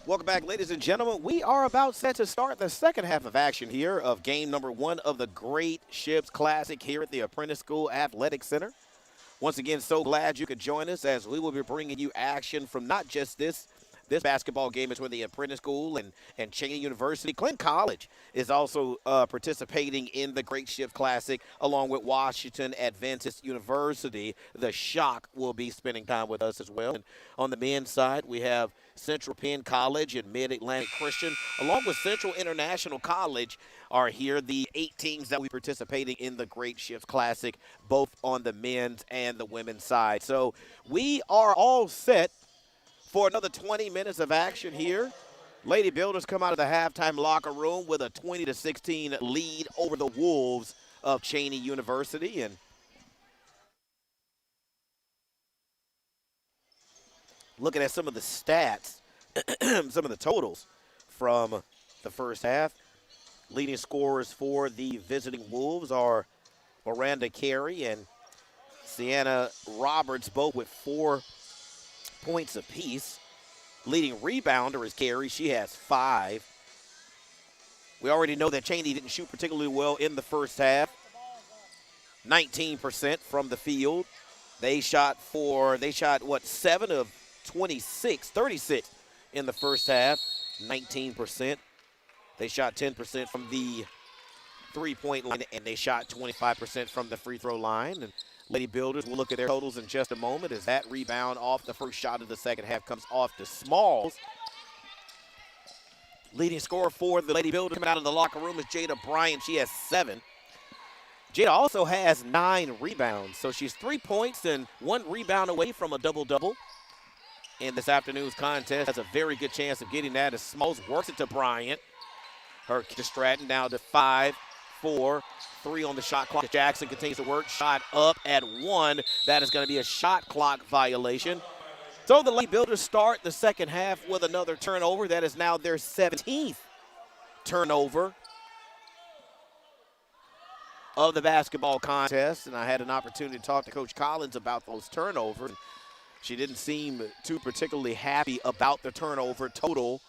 A: Welcome back, ladies and gentlemen. We are about set to start the second half of action here of game number 1 of the Great Ships Classic here at the Apprentice School Athletic Center. Once again, so glad you could join us as we will be bringing you action from not just this basketball game between the Apprentice School and Cheyney University. Clinton College is also participating in the Great Shift Classic along with Washington Adventist University. The Shock will be spending time with us as well. And on the men's side, we have Central Penn College and Mid-Atlantic Christian, along with Central International College, are here. The 8 teams that will be participating in the Great Shifts Classic, both on the men's and the women's side. So we are all set for another 20 minutes of action here. Lady Builders come out of the halftime locker room with a 20-16 lead over the Wolves of Cheyney University. And looking at some of the stats, some of the totals from the first half, leading scorers for the visiting Wolves are Miranda Carey and Sienna Roberts, both with 4 points apiece. Leading rebounder is Carey. She has 5. We already know that Cheyney didn't shoot particularly well in the first half. 19% from the field. They shot 7 of 26, 36 in the first half, 19%. They shot 10% from the three-point line, and they shot 25% from the free throw line. And Lady Builders, we'll look at their totals in just a moment as that rebound off the first shot of the second half comes off to Smalls. Leading scorer for the Lady Builders coming out of the locker room is Jada Bryant. She has 7. Jada also has 9 rebounds, so she's 3 points and 1 rebound away from a double-double. In this afternoon's contest, has a very good chance of getting that as Smalls works it to Bryant. Her to Stratton down to 5, 4, 3 on the shot clock. Jackson continues to work. Shot up at 1. That is going to be a shot clock violation. So the Lady Builders start the second half with another turnover. That is now their 17th turnover of the basketball contest. And I had an opportunity to talk to Coach Collins about those turnovers. She didn't seem too particularly happy about the turnover total.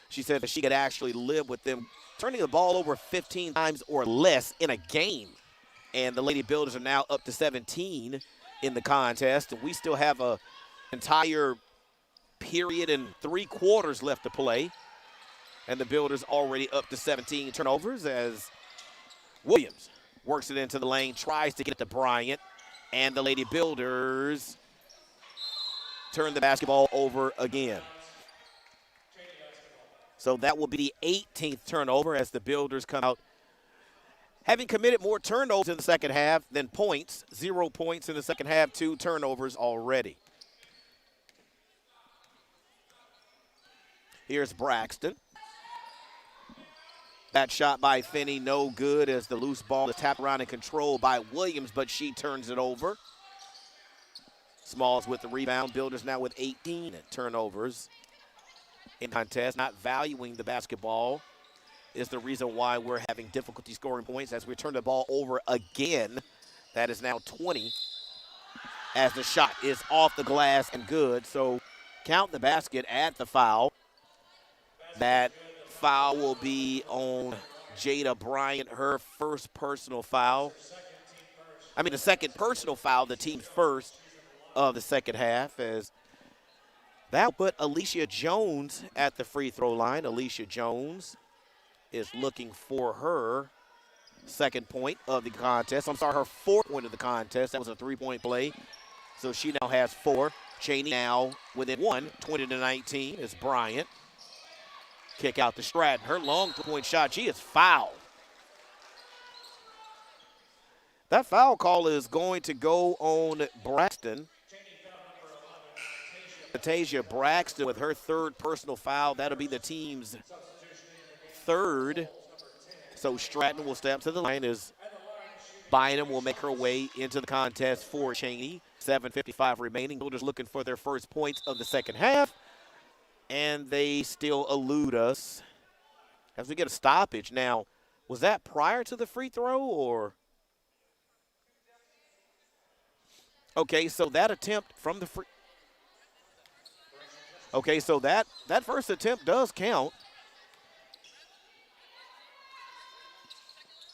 A: She said that she could actually live with them turning the ball over 15 times or less in a game. And the Lady Builders are now up to 17 in the contest. And we still have an entire period and 3 quarters left to play. And the Builders already up to 17 turnovers as Williams works it into the lane, tries to get it to Bryant. And the Lady Builders turn the basketball over again. So that will be the 18th turnover as the Builders come out having committed more turnovers in the second half than points. 0 points in the second half, 2 turnovers already. Here's Braxton. That shot by Finney, no good as the loose ball is tapped around and controlled by Williams, but she turns it over. Smalls with the rebound. Builders now with 18 turnovers in contest. Not valuing the basketball is the reason why we're having difficulty scoring points as we turn the ball over again. That is now 20 as the shot is off the glass and good. So count the basket at the foul. That foul will be on Jada Bryant, her first personal foul. The second personal foul, the team's first of the second half, as that put Alicia Jones at the free throw line. Alicia Jones is looking for her second point of the contest. Her 4th point of the contest. That was a 3-point play. So she now has 4. Cheyney now within 1, 20-19 is Bryant. Kick out to Stratton. Her long 3-point shot. She is fouled. That foul call is going to go on Braxton. Tasia Braxton with her 3rd personal foul. That'll be the team's 3rd. So Stratton will step to the line as Bynum will make her way into the contest for Cheyney. 7:55 remaining. Builders looking for their first points of the second half. And they still elude us as we get a stoppage. Now, was that prior to the free throw or? Okay, so that attempt from the free. Okay, so that first attempt does count.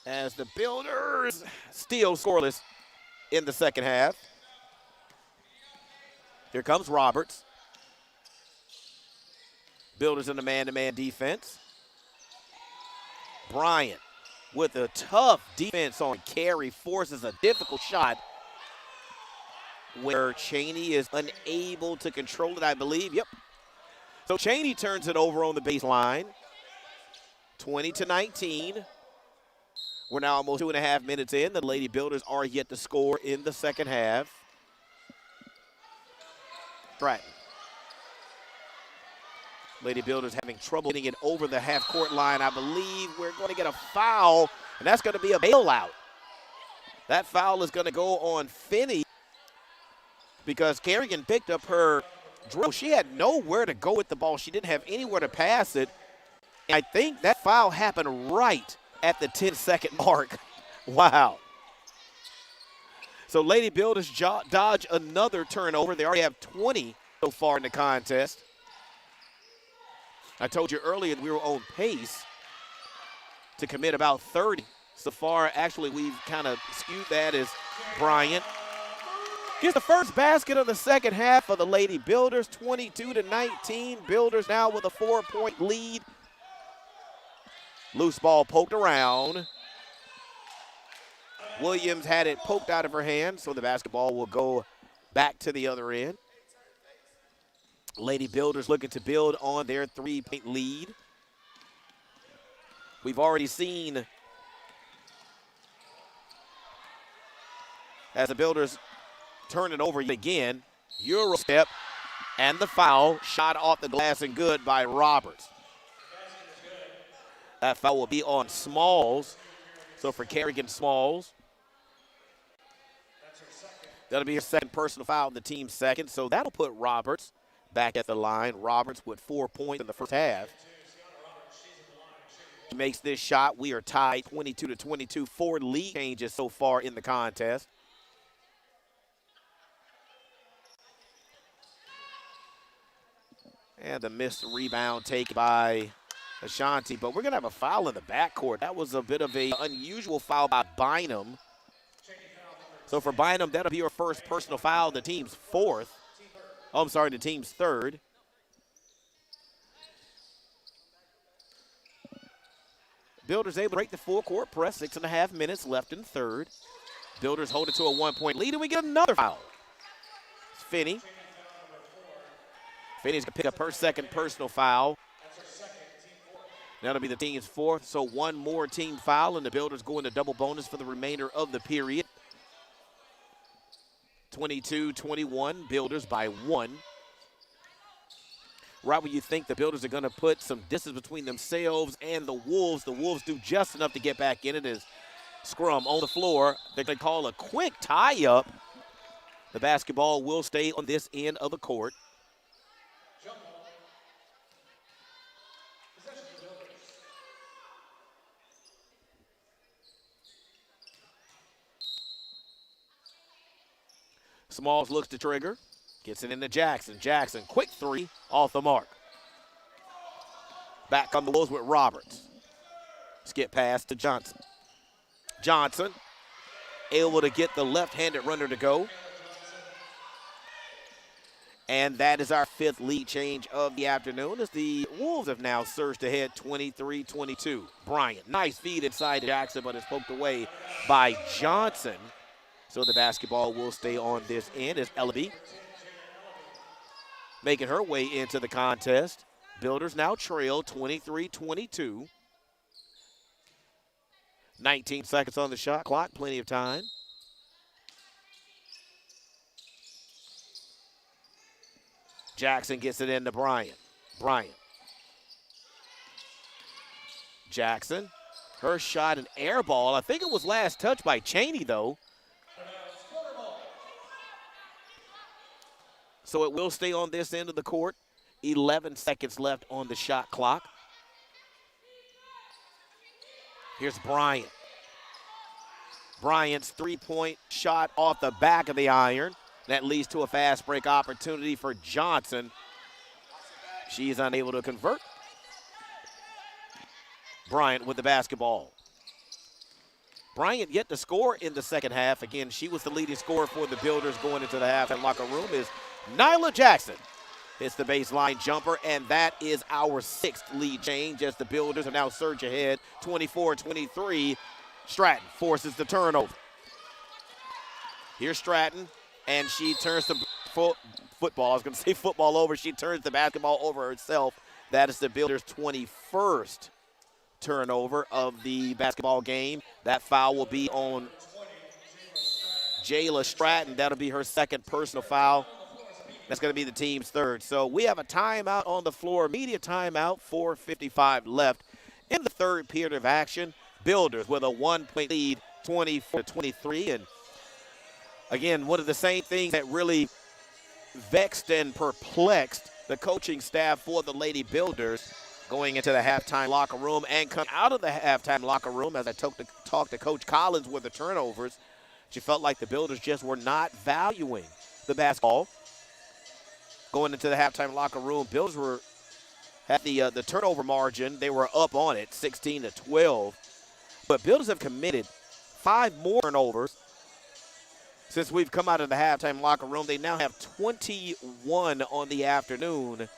A: As the Builders still scoreless in the second half. Here comes Roberts. Builders in the man-to-man defense. Bryant with a tough defense on carry forces a difficult shot where Cheyney is unable to control it, I believe. Yep. So Cheyney turns it over on the baseline. 20-19. We're now almost 2.5 minutes in. The Lady Builders are yet to score in the second half. Stratton. Lady Builders having trouble getting it over the half-court line. I believe we're going to get a foul, and that's going to be a bailout. That foul is going to go on Finney because Kerrigan picked up her dribble. She had nowhere to go with the ball. She didn't have anywhere to pass it. And I think that foul happened right at the 10-second mark. Wow. So Lady Builders dodge another turnover. They already have 20 so far in the contest. I told you earlier we were on pace to commit about 30. So far, actually, we've kind of skewed that as Bryant gets the first basket of the second half of the Lady Builders, 22-19. Builders now with a 4-point lead. Loose ball poked around. Williams had it poked out of her hand, so the basketball will go back to the other end. Lady Builders looking to build on their 3-point lead. We've already seen as the Builders turn it over again. Euro step and the foul. Shot off the glass and good by Roberts. That foul will be on Smalls. So for Kerrigan Smalls, that'll be her second personal foul, the team's second. So that'll put Roberts back at the line. Roberts with 4 points in the first half. He makes this shot. We are tied 22-22. 4 lead changes so far in the contest. And the missed rebound taken by Ashanti, but we're going to have a foul in the backcourt. That was a bit of an unusual foul by Bynum. So for Bynum, that'll be her first personal foul, the team's fourth. Oh, I'm sorry, the team's third. Builders able to break the full-court press, 6.5 minutes left in third. Builders hold it to a 1-point lead, and we get another foul. It's Finney. Finney's going to pick up her second personal foul. That'll be the team's fourth, so one more team foul, and the Builders go into double bonus for the remainder of the period. 22-21, Builders by 1. Right when you think the Builders are going to put some distance between themselves and the Wolves do just enough to get back in it as scrum on the floor. They're going to call a quick tie-up. The basketball will stay on this end of the court. Smalls looks to trigger, gets it into Jackson. Jackson, quick three, off the mark. Back on the Wolves with Roberts. Skip pass to Johnson. Johnson able to get the left-handed runner to go. And that is our fifth lead change of the afternoon as the Wolves have now surged ahead 23-22. Bryant, nice feed inside Jackson, but it's poked away by Johnson. So the basketball will stay on this end as Ellaby making her way into the contest. Builders now trail 23-22. 19 seconds on the shot clock, plenty of time. Jackson gets it into Bryant. Bryant. Jackson, her shot, an air ball. I think it was last touched by Cheyney, though. So it will stay on this end of the court. 11 seconds left on the shot clock. Here's Bryant. Bryant's three-point shot off the back of the iron. That leads to a fast break opportunity for Johnson. She is unable to convert. Bryant with the basketball. Bryant yet to score in the second half. Again, she was the leading scorer for the Builders going into the half and locker room is Nyla Jackson. Hits the baseline jumper, and that is our 6th lead change as the Builders are now surge ahead, 24-23. Stratton forces the turnover. Here's Stratton, and she turns the football. I was going to say football over. She turns the basketball over herself. That is the Builders' 21st turnover of the basketball game. That foul will be on Jayla Stratton. That'll be her 2nd personal foul. That's going to be the team's 3rd. So we have a timeout on the floor, media timeout, 4:55 left in the 3rd period of action. Builders with a 1-point lead, 24-23. And again, one of the same things that really vexed and perplexed the coaching staff for the Lady Builders going into the halftime locker room and coming out of the halftime locker room as I talked to Coach Collins with the turnovers. She felt like the Builders just were not valuing the basketball. Going into the halftime locker room, Builders had the turnover margin. They were up on it, 16-12. But Builders have committed 5 more turnovers since we've come out of the halftime locker room. They now have 21 on the afternoon,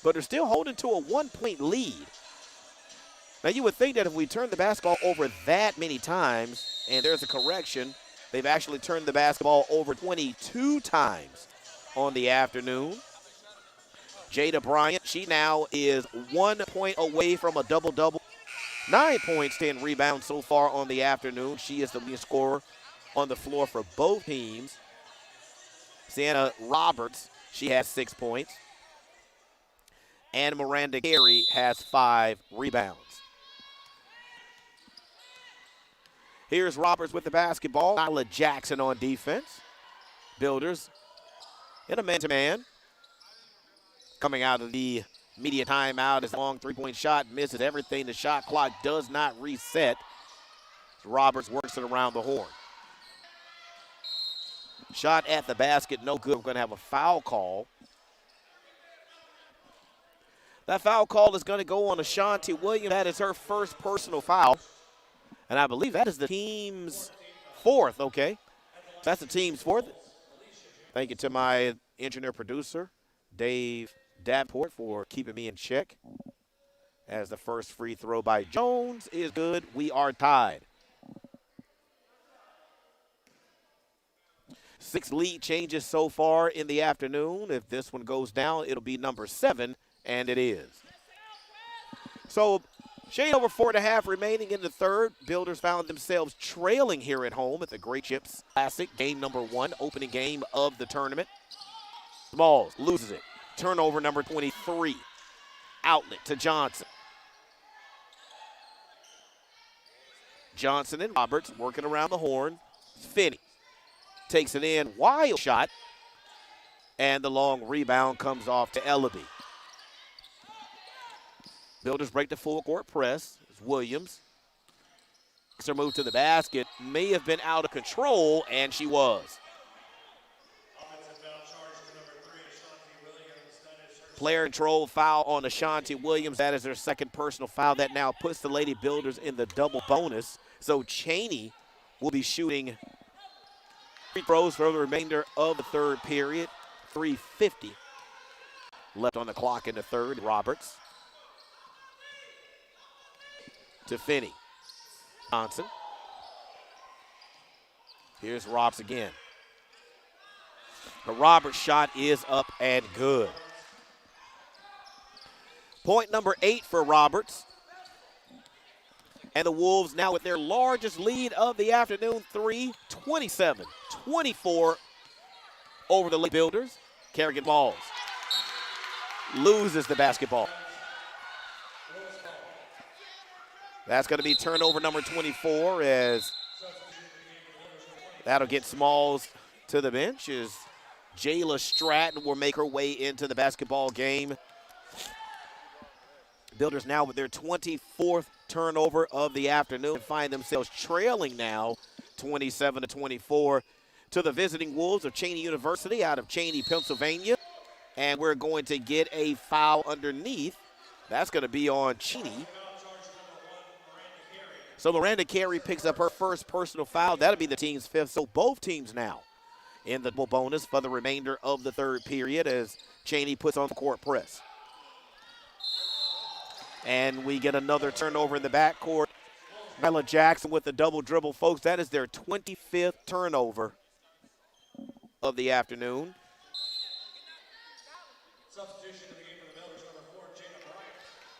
A: but they're still holding to a 1-point lead. Now, you would think that if we turn the basketball over that many times, and there's a correction, they've actually turned the basketball over 22 times on the afternoon. Jada Bryant, she now is 1 point away from a double-double. 9 points, 10 rebounds so far on the afternoon. She is the leading scorer on the floor for both teams. Sienna Roberts, she has 6 points. And Miranda Carey has 5 rebounds. Here's Roberts with the basketball. Nyla Jackson on defense. Builders in a man-to-man. Coming out of the media timeout, his long 3-point shot misses everything. The shot clock does not reset. Roberts works it around the horn. Shot at the basket, no good. We're going to have a foul call. That foul call is going to go on Ashanti Williams. That is her 1st personal foul. And I believe that is the team's 4th, okay? That's the team's 4th. Thank you to my engineer producer, Dave Davenport, for keeping me in check. As the first free throw by Jones is good. We are tied. 6 lead changes so far in the afternoon. If this one goes down, it'll be number 7, and it is. So, shade over 4.5 remaining in the 3rd. Builders found themselves trailing here at home at the Great Chips Classic, game number 1, opening game of the tournament. Smalls loses it. Turnover number 23. Outlet to Johnson. Johnson and Roberts working around the horn. Finney takes it in. Wild shot. And the long rebound comes off to Ellaby. Builders break the full court press. It's Williams. Her move to the basket may have been out of control, and she was. Player control foul on Ashanti Williams. That is her 2nd personal foul. That now puts the Lady Builders in the double bonus. So Cheyney will be shooting free throws for the remainder of the 3rd period. 3:50 left on the clock in the 3rd. Roberts to Finney. Johnson. Here's Roberts again. The Roberts shot is up and good. Point number 8 for Roberts. And the Wolves now with their largest lead of the afternoon, 27-24 over the Lady Builders. Kerrigan Balls loses the basketball. That's going to be turnover number 24 as that'll get Smalls to the bench as Jayla Stratton will make her way into the basketball game. Builders now with their 24th turnover of the afternoon find themselves trailing now 27-24 to the visiting Wolves of Cheyney University out of Cheyney, Pennsylvania. And we're going to get a foul underneath. That's going to be on Cheyney. So Miranda Carey picks up her first personal foul. That'll be the team's fifth. So both teams now in the double bonus for the remainder of the third period as Cheyney puts on the court press. And we get another turnover in the backcourt. Nyla Jackson with the double dribble. Folks, that is their 25th turnover of the afternoon.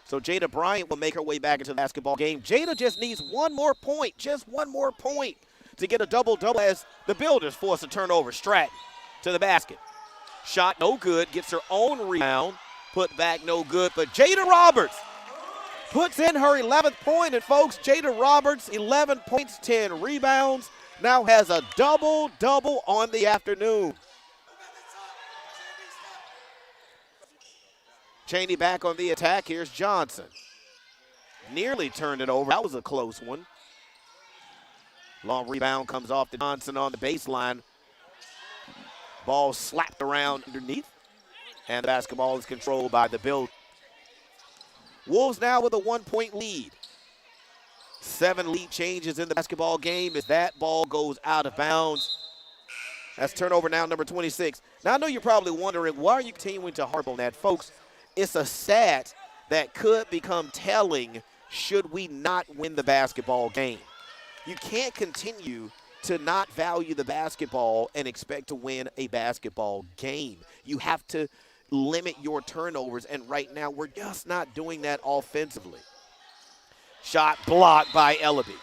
A: So Jada Bryant will make her way back into the basketball game. Jada just needs one more point to get a double-double as the Builders force a turnover. Stratton to the basket. Shot no good, gets her own rebound. Put back no good, but Jada Roberts puts in her 11th point. And folks, Jada Roberts, 11 points, 10 rebounds, now has a double-double on the afternoon. Cheyney back on the attack. Here's Johnson. Nearly turned it over. That was a close one. Long rebound comes off to Johnson on the baseline. Ball slapped around underneath. And the basketball is controlled by the Bills. Wolves now with a 1-point lead. 7 lead changes in the basketball game as that ball goes out of bounds. That's turnover now, number 26. Now, I know you're probably wondering, why are you continuing to harp on that? Folks, it's a stat that could become telling should we not win the basketball game. You can't continue to not value the basketball and expect to win a basketball game. You have to limit your turnovers, and right now we're just not doing that offensively. Shot blocked by Ellaby.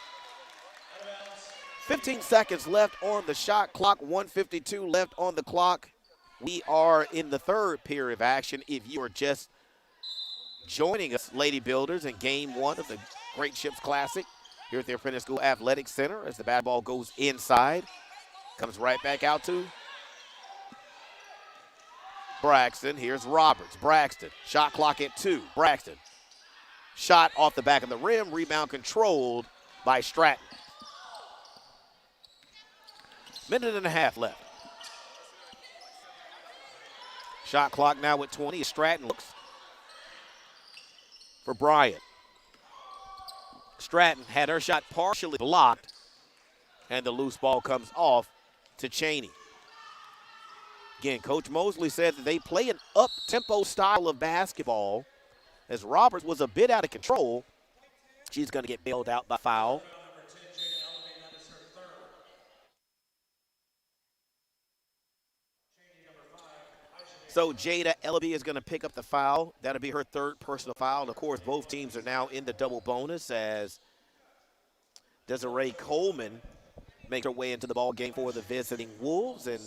A: 15 seconds left on the shot clock, 1:52 left on the clock. We are in the third period of action. If you are just joining us, Lady Builders, in game one of the Great Ships Classic here at the Apprentice School Athletic Center as the basketball goes inside. Comes right back out to Braxton. Here's Roberts. Braxton. Shot clock at 2. Braxton. Shot off the back of the rim. Rebound controlled by Stratton. Minute and a half left. Shot clock now at 20. Stratton looks for Bryant. Stratton had her shot partially blocked, and the loose ball comes off to Cheyney. Again, Coach Mosley said that they play an up-tempo style of basketball. As Roberts was a bit out of control, she's going to get bailed out by foul. So Jada Ellaby is going to pick up the foul. That'll be her third personal foul. And of course, both teams are now in the double bonus as Desiree Coleman makes her way into the ball game for the visiting Wolves. And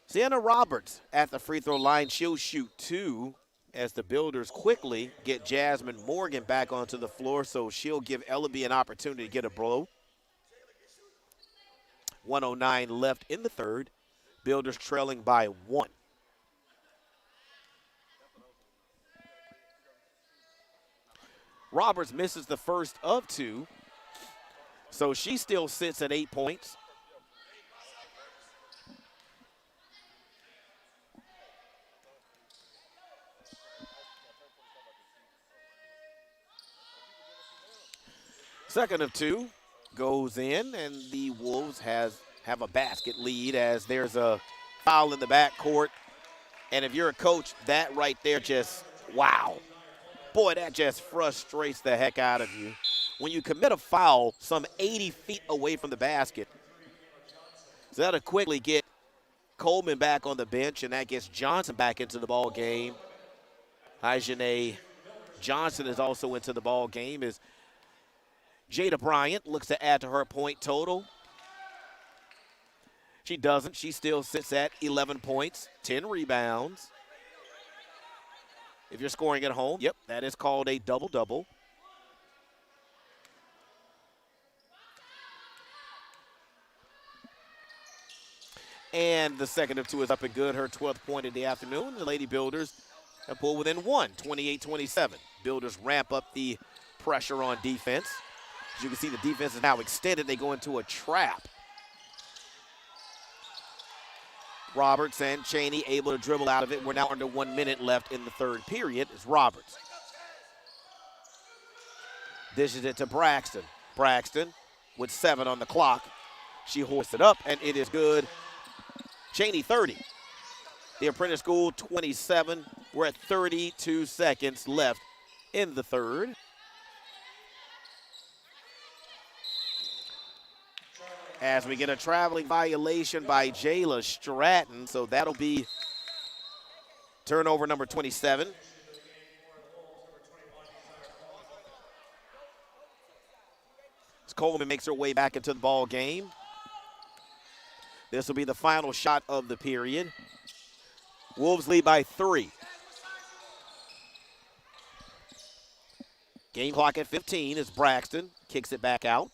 A: Sienna Roberts at the free throw line. She'll shoot 2 as the Builders quickly get Jasmine Morgan back onto the floor. So she'll give Ellaby an opportunity to get a blow. 1:09 left in the third. Builders trailing by 1. Roberts misses the first of 2, so she still sits at 8 points. Second of 2 goes in, and the Wolves have a basket lead as there's a foul in the backcourt. And if you're a coach, that right there just, wow. Boy, that just frustrates the heck out of you. When you commit a foul some 80 feet away from the basket, so that'll quickly get Coleman back on the bench, and that gets Johnson back into the ball game. Janae Johnson is also into the ball game as Jada Bryant looks to add to her point total. She doesn't. She still sits at 11 points, 10 rebounds. If you're scoring at home, yep, that is called a double-double. And the second of 2 is up and good, her 12th point in the afternoon. The Lady Builders have pulled within 1, 28-27. Builders ramp up the pressure on defense. As you can see, the defense is now extended. They go into a trap. Roberts and Cheyney able to dribble out of it. We're now under 1 minute left in the third period. It's Roberts. Dishes it to Braxton. Braxton with 7 on the clock. She hoists it up, and it is good. Cheyney 30. The Apprentice School 27. We're at 32 seconds left in the third. As we get a traveling violation by Jayla Stratton, so that'll be turnover number 27. As Coleman makes her way back into the ball game. This will be the final shot of the period. Wolves lead by 3. Game clock at 15 as Braxton kicks it back out.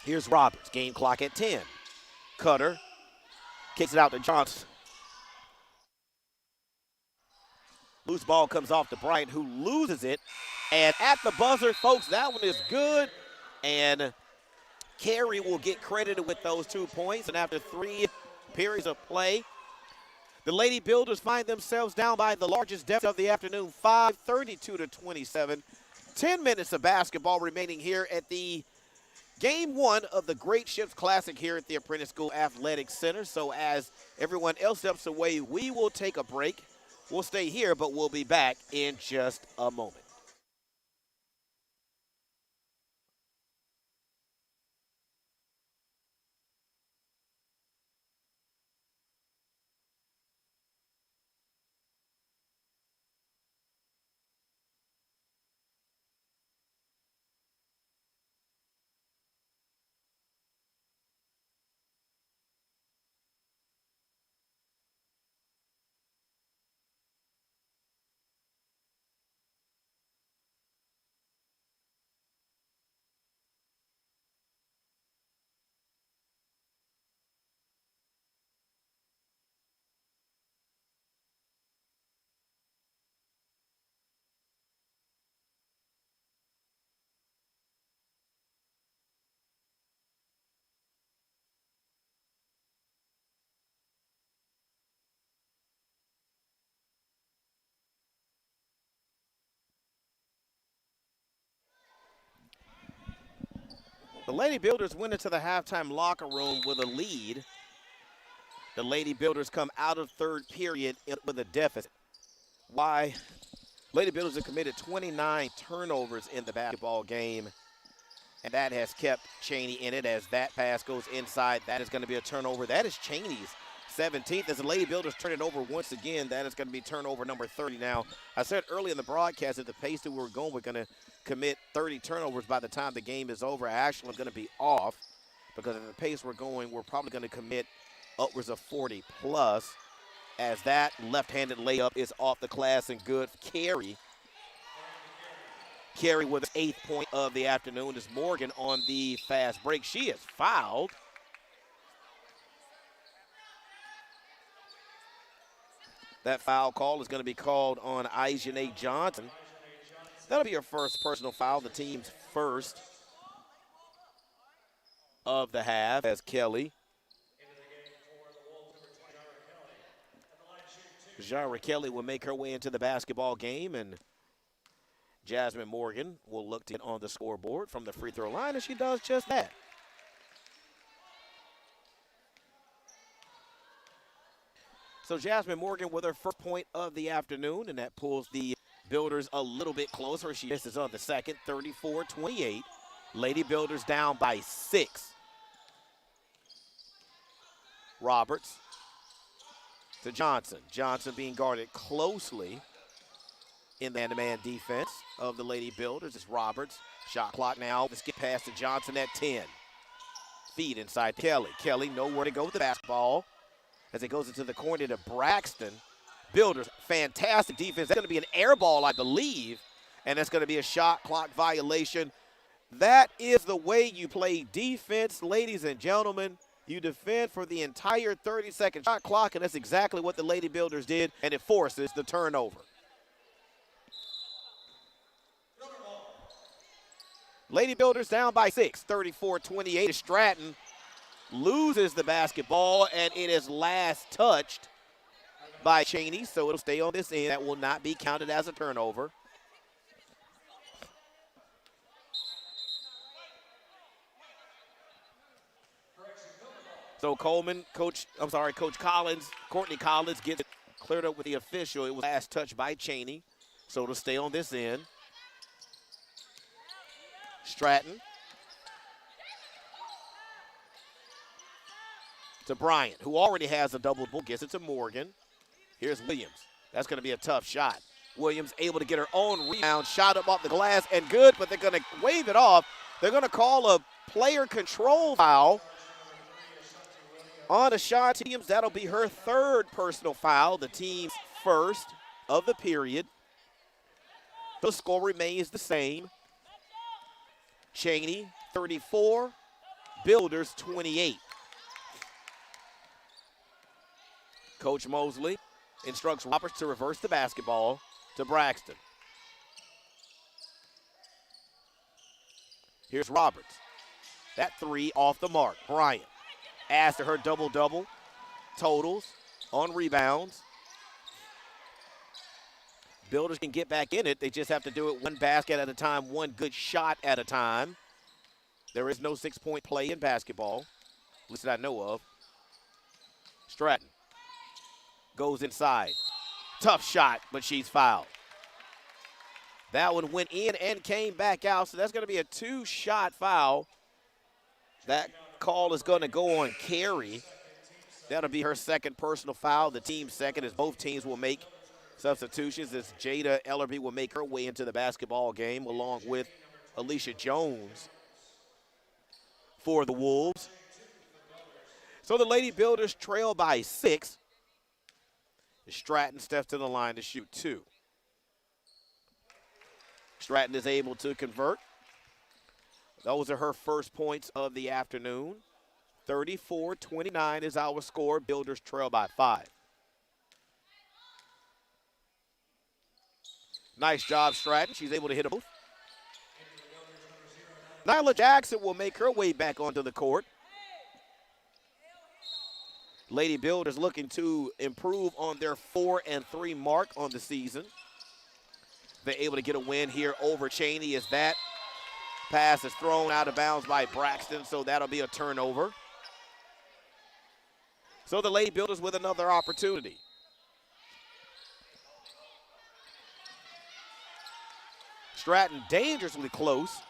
A: Here's Roberts. Game clock at 10. Cutter kicks it out to Johnson. Loose ball comes off to Bryant, who loses it. And at the buzzer, folks, that one is good. And Carey will get credited with those 2 points. And after 3 periods of play, the Lady Builders find themselves down by the largest deficit of the afternoon, 32-27. 10 minutes of basketball remaining here at the Game 1 of the Great Ships Classic here at the Apprentice School Athletic Center. So as everyone else steps away, we will take a break. We'll stay here, but we'll be back in just a moment. The Lady Builders went into the halftime locker room with a lead. The Lady Builders come out of third period with a deficit. Why? Lady Builders have committed 29 turnovers in the basketball game, and that has kept Cheyney in it as that pass goes inside. That is going to be a turnover. That is Cheyney's 17th. As the Lady Builders turn it over once again, that is going to be turnover number 30. Now, I said earlier in the broadcast at the pace that we were going, we're going to commit 30 turnovers by the time the game is over. Actually, I'm going to be off because at the pace we're going, we're probably going to commit upwards of 40 plus, as that left-handed layup is off the glass and good. Carey with his 8th point of the afternoon is Morgan on the fast break. She is fouled. That foul call is going to be called on Aijane Johnson. That'll be her first personal foul, the team's first of the half, as Kelly. Jara Kelly will make her way into the basketball game, and Jasmine Morgan will look to get on the scoreboard from the free throw line, and she does just that. So Jasmine Morgan with her first point of the afternoon, and that pulls the Builders a little bit closer. She misses on the second, 34-28. Lady Builders down by 6. Roberts to Johnson. Johnson being guarded closely in the man-to-man defense of the Lady Builders. It's Roberts. Shot clock now. Let's get past to Johnson at 10. Feed inside to Kelly. Kelly nowhere to go with the basketball as it goes into the corner to Braxton. Builders, fantastic defense. That's going to be an air ball, I believe, and that's going to be a shot clock violation. That is the way you play defense, ladies and gentlemen. You defend for the entire 30-second shot clock, and that's exactly what the Lady Builders did, and it forces the turnover. Lady Builders down by 6, 34-28. Stratton loses the basketball, and it is last touched by Cheyney, so it'll stay on this end. That will not be counted as a turnover. So Coach Collins, Courtney Collins gets it cleared up with the official. It was last touched by Cheyney, so it'll stay on this end. Stratton to Bryant, who already has a double-double, gets it to Morgan. Here's Williams. That's going to be a tough shot. Williams able to get her own rebound, shot up off the glass, and good, but they're going to wave it off. They're going to call a player control foul on Ashanti Williams. That'll be her third personal foul, the team's first of the period. The score remains the same. Cheyney, 34, Builders, 28. Coach Mosley instructs Roberts to reverse the basketball to Braxton. Here's Roberts. That three off the mark. Bryant adds to her double-double totals on rebounds. Builders can get back in it. They just have to do it one basket at a time, one good shot at a time. There is no six-point play in basketball, at least that I know of. Stratton goes inside. Tough shot, but she's fouled. That one went in and came back out, so that's going to be a two-shot foul. That call is going to go on Carey. That'll be her second personal foul, the team's second, as both teams will make substitutions, as Jada Ellerby will make her way into the basketball game along with Alicia Jones for the Wolves. So the Lady Builders trail by 6. Stratton steps to the line to shoot 2. Stratton is able to convert. Those are her first points of the afternoon. 34-29 is our score. Builders trail by 5. Nice job, Stratton. She's able to hit a both. Nyla Jackson will make her way back onto the court. Lady Builders looking to improve on their 4-3 mark on the season. They're able to get a win here over Cheyney as that pass is thrown out of bounds by Braxton, so that'll be a turnover. So the Lady Builders with another opportunity. Stratton dangerously close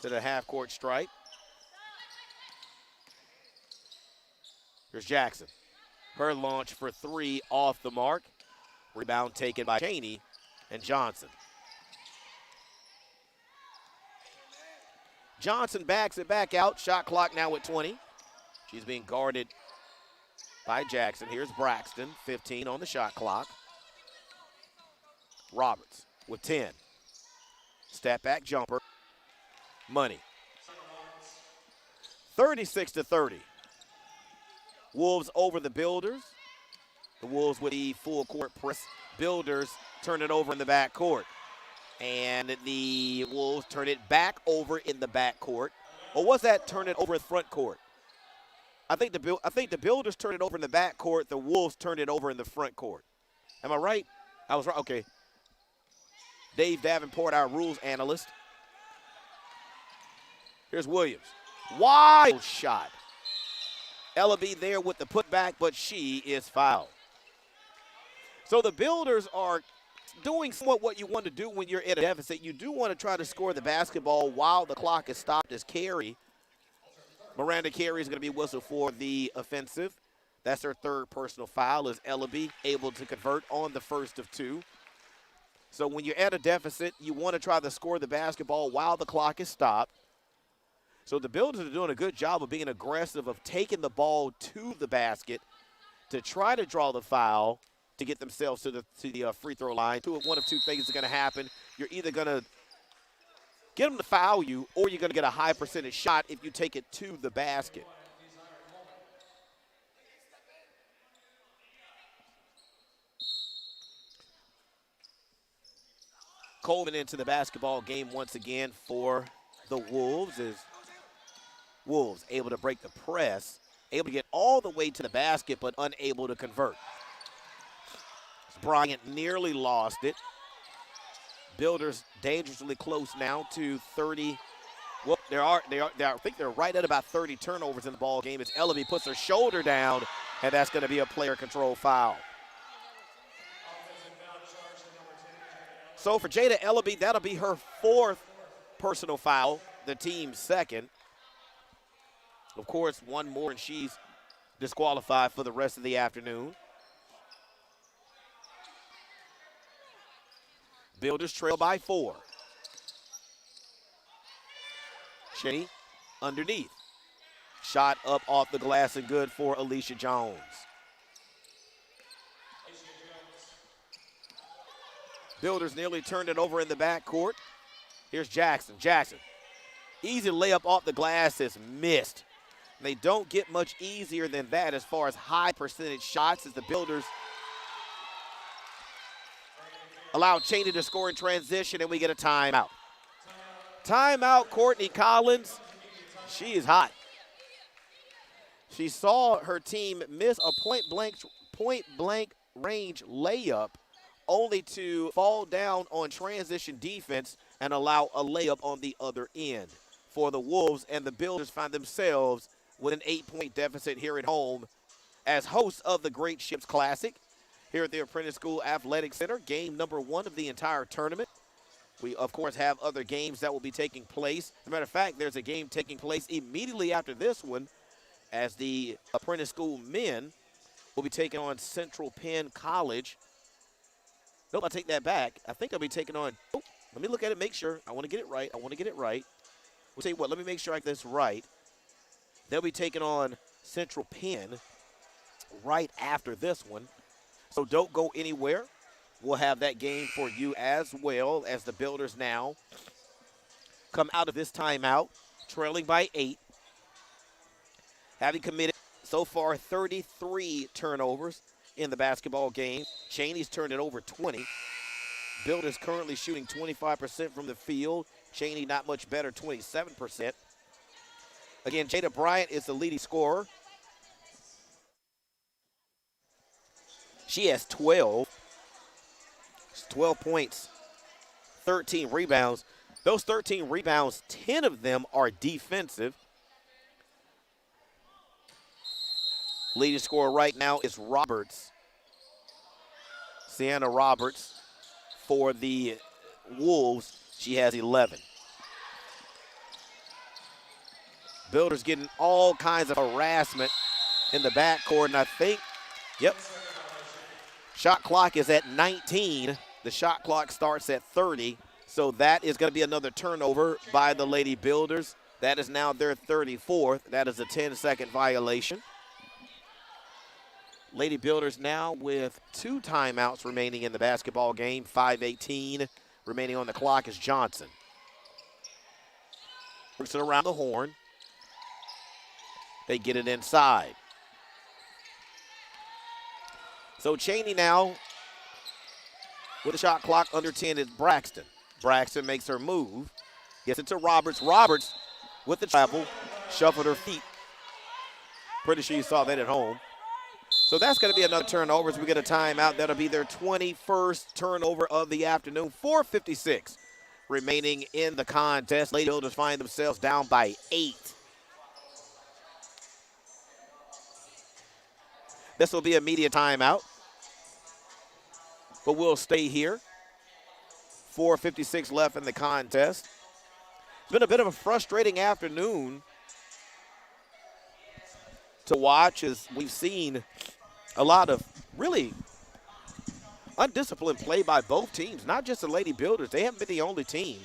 A: to the half-court stripe. Here's Jackson. Her launch for 3 off the mark. Rebound taken by Cheyney and Johnson. Johnson backs it back out. Shot clock now at 20. She's being guarded by Jackson. Here's Braxton, 15 on the shot clock. Roberts with 10. Step back jumper. Money. 36-30. Wolves over the Builders. The Wolves with the full court press. Builders turn it over in the back court. And the Wolves turn it back over in the back court. Or was that turn it over in front court? I think the Builders turned it over in the back court. The Wolves turned it over in the front court. Am I right? I was right. Okay. Dave Davenport, our rules analyst. Here's Williams. Wild shot. Ellaby there with the putback, but she is fouled. So the Builders are doing somewhat what you want to do when you're in a deficit. You do want to try to score the basketball while the clock is stopped as Carey. Miranda Carey is going to be whistled for the offensive. That's her third personal foul, as Ellaby able to convert on the first of 2. So when you're at a deficit, you want to try to score the basketball while the clock is stopped. So the Builders are doing a good job of being aggressive, of taking the ball to the basket to try to draw the foul to get themselves to the free throw line. One of two things is going to happen. You're either going to get them to foul you, or you're going to get a high percentage shot if you take it to the basket. Coleman into the basketball game once again for the Wolves as Wolves able to break the press, able to get all the way to the basket, but unable to convert. Bryant nearly lost it. Builders dangerously close now to 30. Well, I think they're right at about 30 turnovers in the ball game as Ellaby puts her shoulder down, and that's going to be a player control foul. So for Jada Ellaby, that'll be her 4th personal foul, the team's 2nd. Of course, one more and she's disqualified for the rest of the afternoon. Builders trail by 4. Cheyney underneath. Shot up off the glass and good for Alicia Jones. Builders nearly turned it over in the backcourt. Here's Jackson. Jackson. Easy layup off the glass is missed. And they don't get much easier than that as far as high percentage shots as the Builders allow Cheyney to score in transition, and we get a timeout. Timeout, Courtney Collins. She is hot. She saw her team miss a point-blank range layup only to fall down on transition defense and allow a layup on the other end for the Wolves, and the Builders find themselves with an 8-point deficit here at home as hosts of the Great Ships Classic here at the Apprentice School Athletic Center, game number 1 of the entire tournament. We, of course, have other games that will be taking place. As a matter of fact, there's a game taking place immediately after this one as the Apprentice School men will be taking on Central Penn College. Nope, I take that back. I think I'll be taking on, let me look at it, make sure. I want to get it right. We'll tell you what, let me make sure I get this right. They'll be taking on Central Penn right after this one. So don't go anywhere. We'll have that game for you as well as the Builders now come out of this timeout, trailing by 8. Having committed so far 33 turnovers in the basketball game. Cheyney's turned it over 20. Builders currently shooting 25% from the field. Cheyney not much better, 27%. Again, Jada Bryant is the leading scorer. She has 12. 12 points, 13 rebounds. Those 13 rebounds, 10 of them are defensive. Leading scorer right now is Roberts. Sienna Roberts for the Wolves. She has 11. Builders getting all kinds of harassment in the backcourt, and I think, shot clock is at 19. The shot clock starts at 30. So that is going to be another turnover by the Lady Builders. That is now their 34th. That is a 10-second violation. Lady Builders now with 2 timeouts remaining in the basketball game. 5:18 remaining on the clock is Johnson. Works it around the horn. They get it inside. So Cheyney now with a shot clock under 10 is Braxton. Braxton makes her move. Gets it to Roberts. Roberts with the travel. Shuffled her feet. Pretty sure you saw that at home. So that's going to be another turnover as we get a timeout. That'll be their 21st turnover of the afternoon. 4:56 remaining in the contest. Lady Builders find themselves down by 8. This will be a media timeout, but we'll stay here. 4:56 left in the contest. It's been a bit of a frustrating afternoon to watch as we've seen a lot of really undisciplined play by both teams, not just the Lady Builders. They haven't been the only team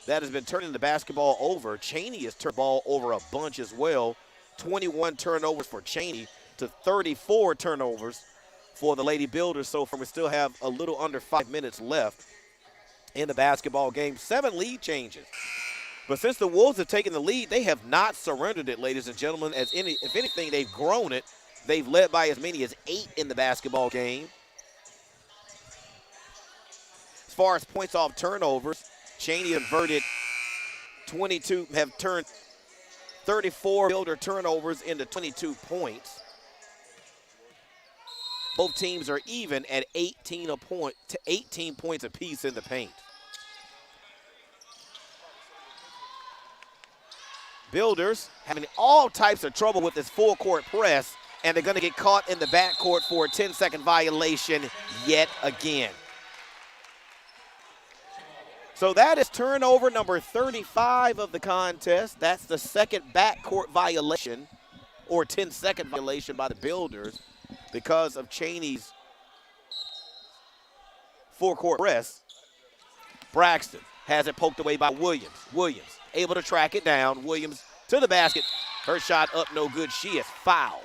A: that has been turning the basketball over. Cheyney has turned the ball over a bunch as well. 21 turnovers for Cheyney to 34 turnovers for the Lady Builders so far. We still have a little under 5 minutes left in the basketball game. 7 lead changes. But since the Wolves have taken the lead, they have not surrendered it, ladies and gentlemen. If anything, they've grown it. They've led by as many as 8 in the basketball game. As far as points off turnovers, Cheyney converted 22, have turned 34 Builder turnovers into 22 points. Both teams are even at 18 points apiece in the paint. Builders having all types of trouble with this full court press, and they're going to get caught in the backcourt for a 10-second violation yet again. So that is turnover number 35 of the contest. That's the second backcourt violation or 10-second violation by the Builders because of Cheyney's four-court press. Braxton has it poked away by Williams. Williams able to track it down. Williams to the basket. Her shot up no good. She is fouled.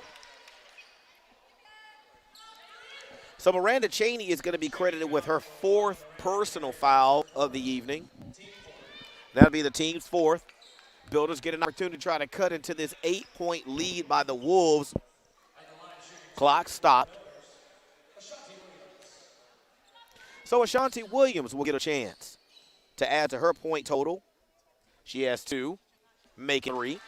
A: So Miranda Cheyney is going to be credited with her 4th personal foul of the evening. That'll be the team's 4th. Builders get an opportunity to try to cut into this 8-point lead by the Wolves. Clock stopped. So Ashanti Williams will get a chance to add to her point total. She has 2, make it 3.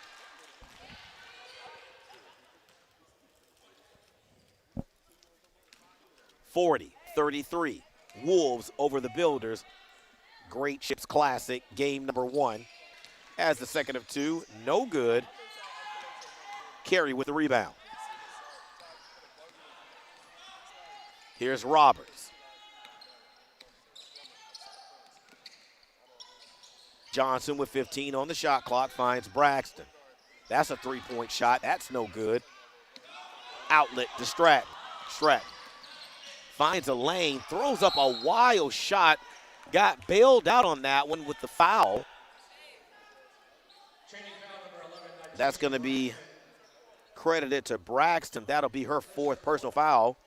A: (40-33). Wolves over the Builders. Great Chips Classic, game number 1. As the second of 2, no good. Carey with the rebound. Here's Roberts. Johnson with 15 on the shot clock finds Braxton. That's a 3-point shot. That's no good. Outlet to Stratton. Stratton finds a lane, throws up a wild shot. Got bailed out on that one with the foul. That's going to be credited to Braxton. That'll be her 4th personal foul.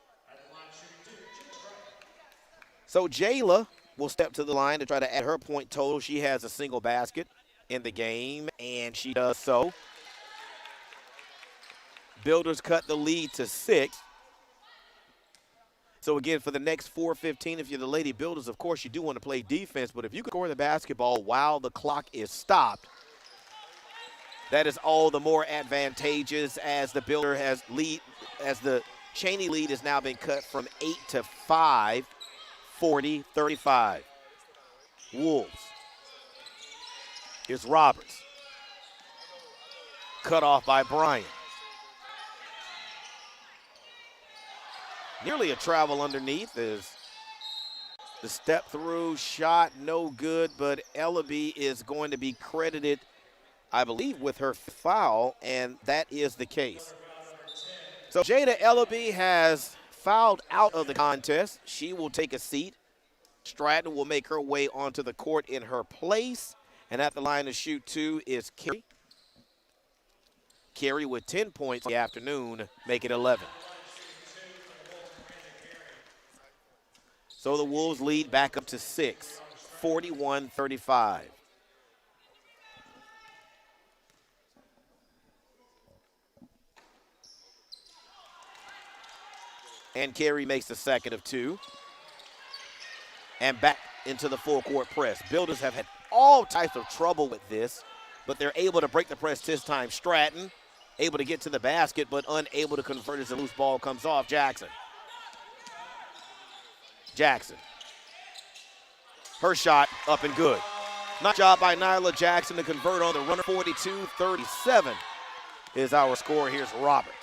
A: So Jayla will step to the line to try to add her point total. She has a single basket in the game, and she does so. Builders cut the lead to 6. So again, for the next 4:15, if you're the Lady Builders, of course you do want to play defense, but if you can score the basketball while the clock is stopped, that is all the more advantageous as the Builder has lead, as the Cheyney lead has now been cut from 8 to 5, 40-35. Wolves. Here's Roberts. Cut off by Bryant. Nearly a travel underneath is the step through shot, no good, but Ellaby is going to be credited, I believe, with her foul, and that is the case. So Jada Ellaby has fouled out of the contest. She will take a seat. Stratton will make her way onto the court in her place, and at the line to shoot 2 is Carey. Carey with 10 points in the afternoon, make it 11. So the Wolves lead back up to 6, 41-35. And Carey makes the second of 2. And back into the full court press. Builders have had all types of trouble with this, but they're able to break the press this time. Stratton able to get to the basket, but unable to convert as the loose ball comes off. Jackson. Her shot up and good. Nice job by Nyla Jackson to convert on the runner. 42-37 is our score. Here's Roberts.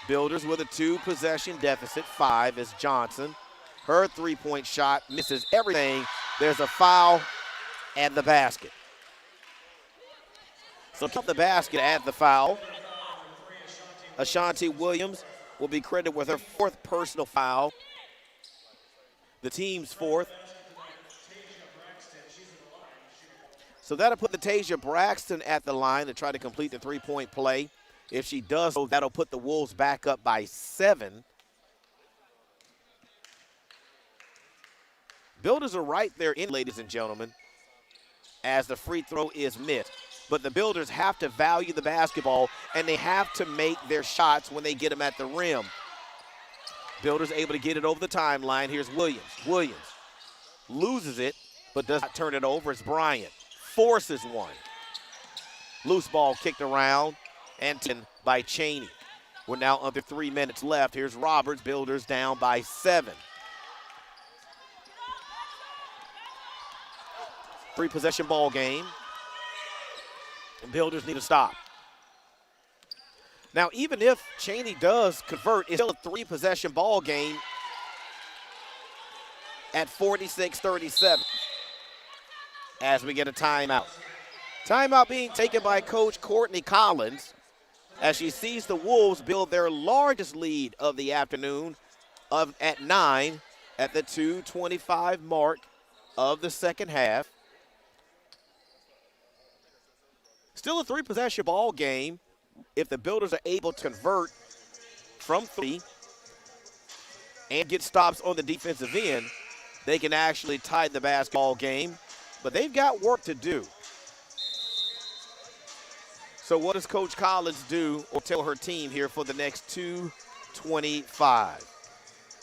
A: Builders with a 2-possession deficit. 5 is Johnson. Her 3-point shot misses everything. There's a foul and the basket. So count the basket at the foul. Ashanti Williams will be credited with her 4th personal foul. The team's 4th. So that'll put Tasia Braxton at the line to try to complete the 3-point play. If she does so, that'll put the Wolves back up by 7. Builders are right there in, ladies and gentlemen, as the free throw is missed. But the Builders have to value the basketball, and they have to make their shots when they get them at the rim. Builders able to get it over the timeline. Here's Williams. Williams loses it, but does not turn it over as Bryant forces one. Loose ball kicked around and 10 by Cheyney. We're now under 3 minutes left. Here's Roberts, Builders down by 7. 3-possession ball game. And Builders need to stop. Now, even if Cheyney does convert, it's still a 3-possession ball game at 46-37 as we get a timeout. Timeout being taken by Coach Courtney Collins as she sees the Wolves build their largest lead of the afternoon at 9 at the 2:25 mark of the second half. Still a 3-possession ball game. If the Builders are able to convert from 3 and get stops on the defensive end, they can actually tie the basketball game. But they've got work to do. So what does Coach Collins do or tell her team here for the next 2:25?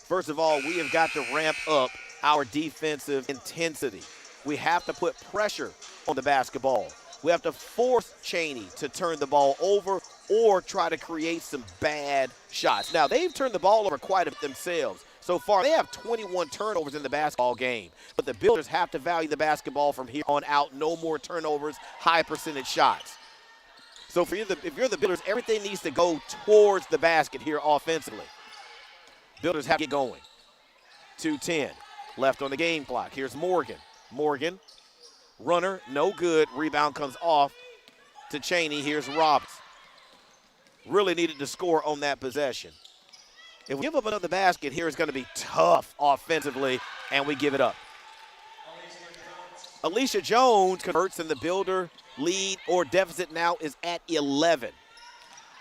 A: First of all, we have got to ramp up our defensive intensity. We have to put pressure on the basketball. We have to force Cheyney to turn the ball over or try to create some bad shots. Now, they've turned the ball over quite a bit themselves. So far, they have 21 turnovers in the basketball game. But the Builders have to value the basketball from here on out. No more turnovers, high percentage shots. So if you're the Builders, everything needs to go towards the basket here offensively. Builders have to get going. 2:10 left on the game clock. Here's Morgan. Morgan, runner, no good. Rebound comes off to Cheyney. Here's Roberts. Really needed to score on that possession. If we give up another basket here, it's going to be tough offensively, and we give it up. Alicia Jones converts, and the Builder lead or deficit now is at 11.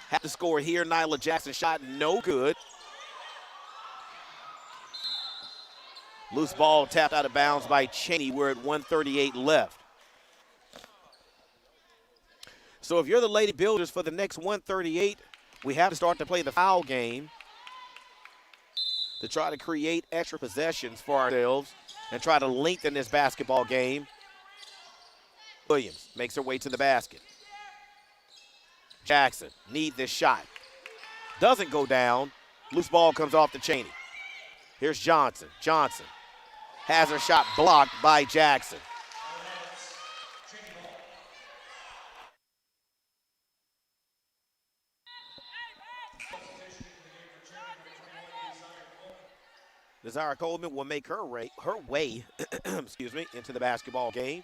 A: Have to score here. Nyla Jackson shot no good. Loose ball tapped out of bounds by Cheyney. We're at 1:38 left. So if you're the Lady Builders for the next 1:38, we have to start to play the foul game to try to create extra possessions for ourselves and try to lengthen this basketball game. Williams makes her way to the basket. Jackson need this shot. Doesn't go down. Loose ball comes off to Cheyney. Here's Johnson. Johnson has her shot blocked by Jackson. Desire Coleman will make her way into the basketball game.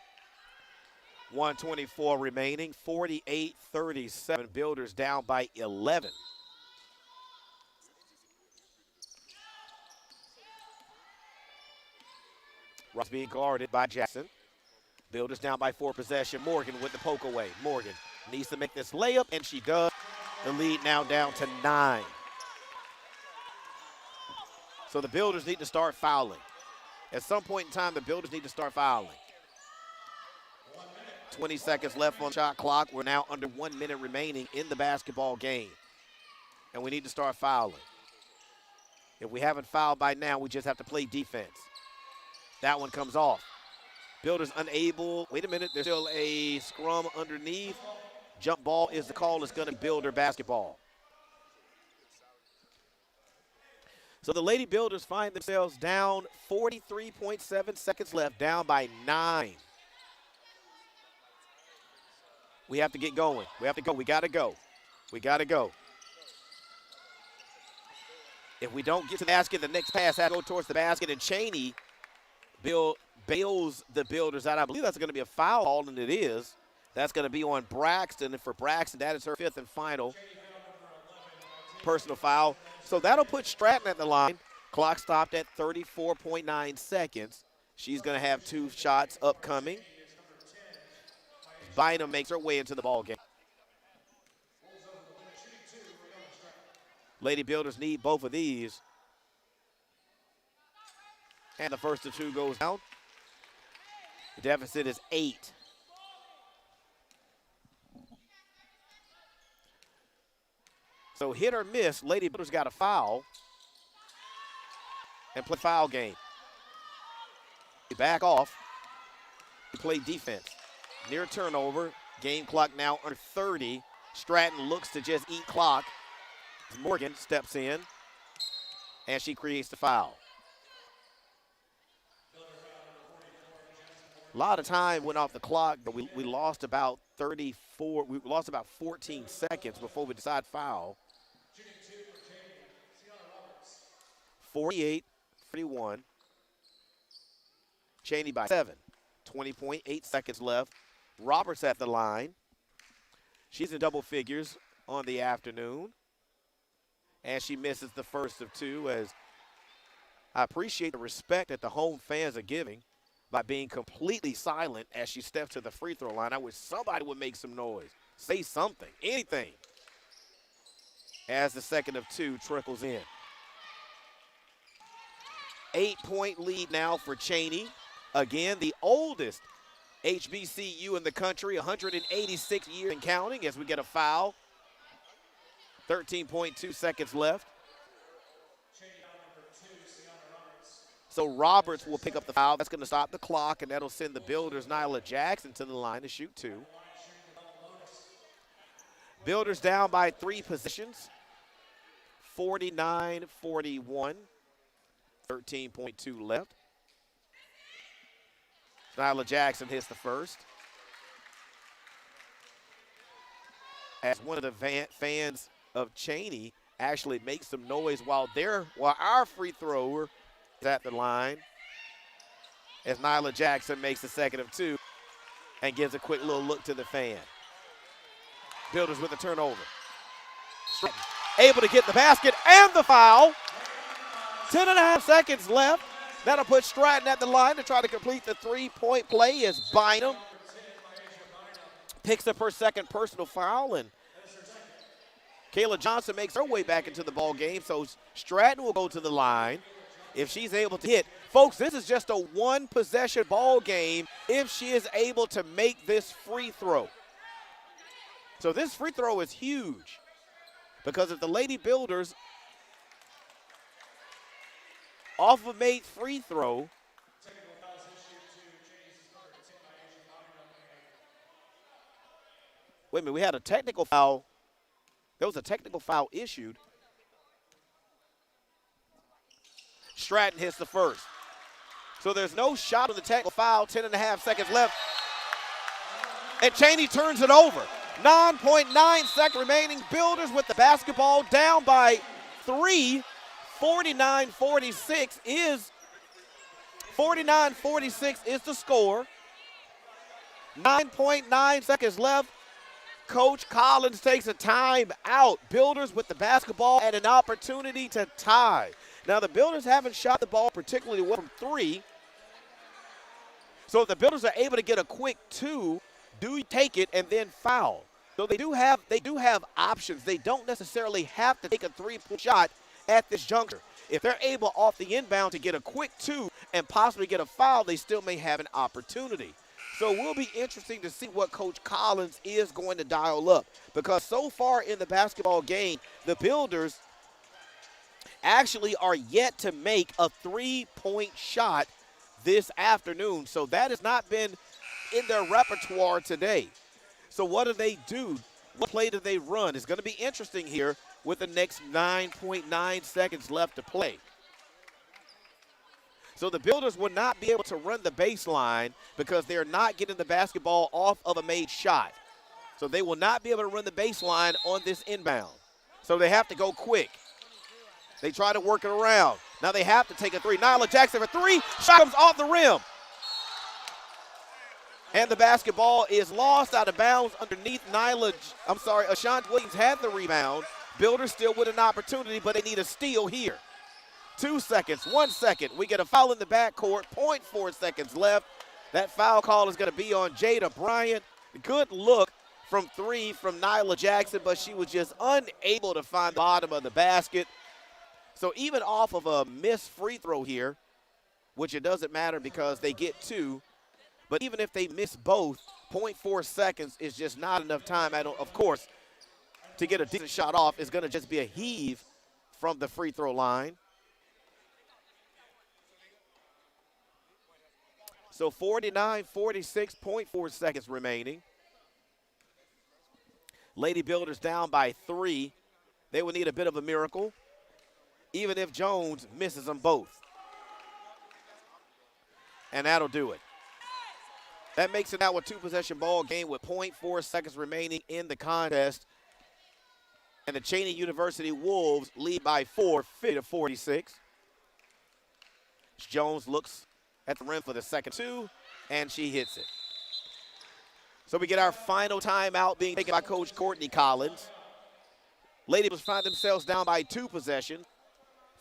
A: 1:24 remaining, 48-37. Builders down by 11. Ross being guarded by Jackson. Builders down by 4 possession. Morgan with the poke away. Morgan needs to make this layup, and she does. The lead now down to 9. So the Builders need to start fouling. At some point in time, the Builders need to start fouling. 20 seconds left on shot clock. We're now under 1 minute remaining in the basketball game. And we need to start fouling. If we haven't fouled by now, we just have to play defense. That one comes off. Builders unable. Wait a minute. There's still a scrum underneath. Jump ball is the call. It's going to be Builder basketball. So the Lady Builders find themselves down 43.7 seconds left, down by 9. We have to get going. We have to go. We got to go. We got to go. If we don't get to the basket, the next pass has to go towards the basket, and Cheyney bails the Builders out. I believe that's going to be a foul call, and it is. That's going to be on Braxton, and for Braxton, that is her 5th and final personal foul. So that'll put Stratton at the line. Clock stopped at 34.9 seconds. She's going to have 2 shots upcoming. Bynum makes her way into the ball game. Lady Builders need both of these. And the first of 2 goes down. The deficit is 8. So hit or miss, Lady Builders got a foul and play foul game. Back off. play defense. Near turnover. Game clock now under 30. Stratton looks to just eat clock. Morgan steps in, and she creates the foul. A lot of time went off the clock, but we lost about 34. We lost about 14 seconds before we decide foul. 48-41. Cheyney by 7. 20.8 seconds left. Roberts at the line. She's in double figures on the afternoon. And she misses the first of two, as I appreciate the respect that the home fans are giving by being completely silent as she steps to the free throw line. I wish somebody would make some noise, say something, anything, as the second of two trickles in. 8-point lead now for Cheyney. Again, the oldest HBCU in the country, 186 years and counting, as we get a foul. 13.2 seconds left. So Roberts will pick up the foul. That's going to stop the clock, and that'll send the Builders' Nyla Jackson to the line to shoot two. Builders down by 3 positions. 49-41. 13.2 left. Nyla Jackson hits the first. As one of the fans of Cheyney actually makes some noise while our free thrower is at the line, as Nyla Jackson makes the second of two and gives a quick little look to the fan. Builders with a turnover. Stratton able to get the basket and the foul. 10.5 seconds left. That'll put Stratton at the line to try to complete the three-point play as Bynum picks up her second personal foul, and Kayla Johnson makes her way back into the ball game. So Stratton will go to the line if she's able to hit. Folks, this is just a one-possession ball game if she is able to make this free throw. So this free throw is huge, because if the Lady Builders off a made free throw, wait a minute, we had a technical foul. There was a technical foul issued. Stratton hits the first. So there's no shot on the technical foul, 10.5 seconds left. And Cheyney turns it over. 9.9 seconds remaining. Builders with the basketball down by 3. 49-46 is the score. 9.9 seconds left. Coach Collins takes a time out. Builders with the basketball and an opportunity to tie. Now, the Builders haven't shot the ball particularly well from 3. So if the Builders are able to get a quick 2, do you take it and then foul? So they do have options. They don't necessarily have to take a 3-point shot at this juncture. If they're able off the inbound to get a quick 2 and possibly get a foul, they still may have an opportunity. So it will be interesting to see what Coach Collins is going to dial up, because so far in the basketball game, the Builders actually are yet to make a 3-point shot this afternoon. So that has not been in their repertoire today. So what do they do? What play do they run? It's going to be interesting here with the next 9.9 seconds left to play. So the Builders will not be able to run the baseline because they're not getting the basketball off of a made shot. So they will not be able to run the baseline on this inbound. So they have to go quick. They try to work it around. Now they have to take a 3. Nyla Jackson for 3. Shot comes off the rim. And the basketball is lost out of bounds underneath Ashanti Williams had the rebound. Builders still with an opportunity, but they need a steal here. 2 seconds, 1 second. We get a foul in the backcourt, 0.4 seconds left. That foul call is going to be on Jada Bryant. Good look from 3 from Nyla Jackson, but she was just unable to find the bottom of the basket. So even off of a missed free throw here, which it doesn't matter because they get 2, but even if they miss both, 0.4 seconds is just not enough time. Of course, to get a decent shot off is going to just be a heave from the free throw line. So 49, 46.4 seconds remaining. Lady Builders down by 3. They will need a bit of a miracle, even if Jones misses them both. And that'll do it. That makes it now a two-possession ball game with .4 seconds remaining in the contest. And the Cheyney University Wolves lead by 4, 50-46. Jones looks at the rim for the second two, and she hits it. So we get our final timeout being taken by Coach Courtney Collins. Lady Builders find themselves down by 2 possessions,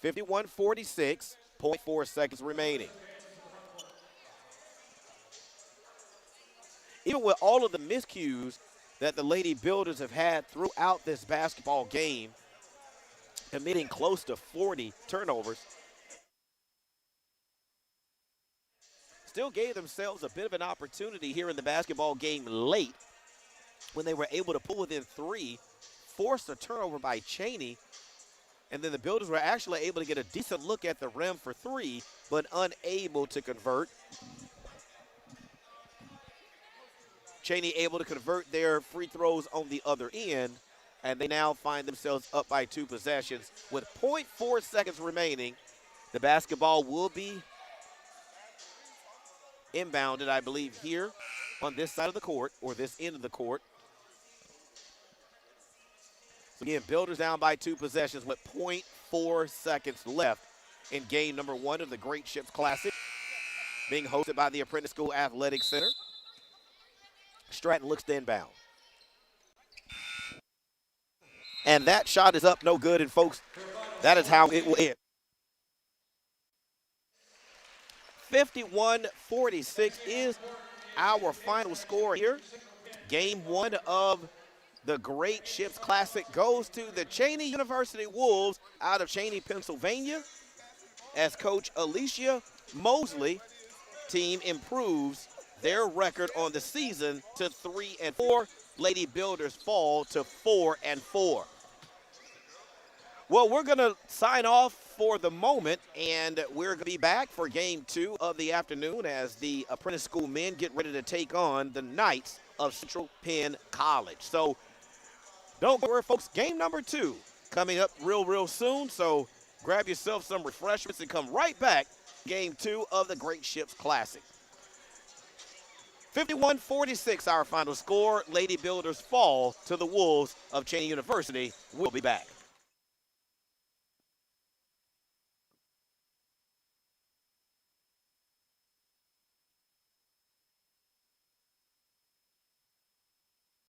A: 51-46, .4 seconds remaining. Even with all of the miscues that the Lady Builders have had throughout this basketball game, committing close to 40 turnovers, still gave themselves a bit of an opportunity here in the basketball game late when they were able to pull within 3, forced a turnover by Cheyney, and then the Builders were actually able to get a decent look at the rim for 3, but unable to convert. Cheyney able to convert their free throws on the other end, and they now find themselves up by 2 possessions. With .4 seconds remaining, the basketball will be inbounded, I believe, here on this side of the court, or this end of the court. So again, Builders down by 2 possessions with .4 seconds left in game number 1 of the Great Ships Classic, being hosted by the Apprentice School Athletic Center. Stratton looks to inbound. And that shot is up, no good, and folks, that is how it will end. 51-46 is our final score here. Game 1 of the Great Ships Classic goes to the Cheyney University Wolves out of Cheyney, Pennsylvania, as Coach Alicia Mosley team improves their record on the season to 3-4. Lady Builders fall to 4-4. Well, we're going to sign off for the moment, and we're going to be back for game 2 of the afternoon as the Apprentice School men get ready to take on the Knights of Central Penn College. So don't worry, folks, game number 2 coming up real soon. So grab yourself some refreshments and come right back. Game 2 of the Great Ships Classic. 51-46 our final score. Lady Builders fall to the Wolves of Cheyney University. We'll be back.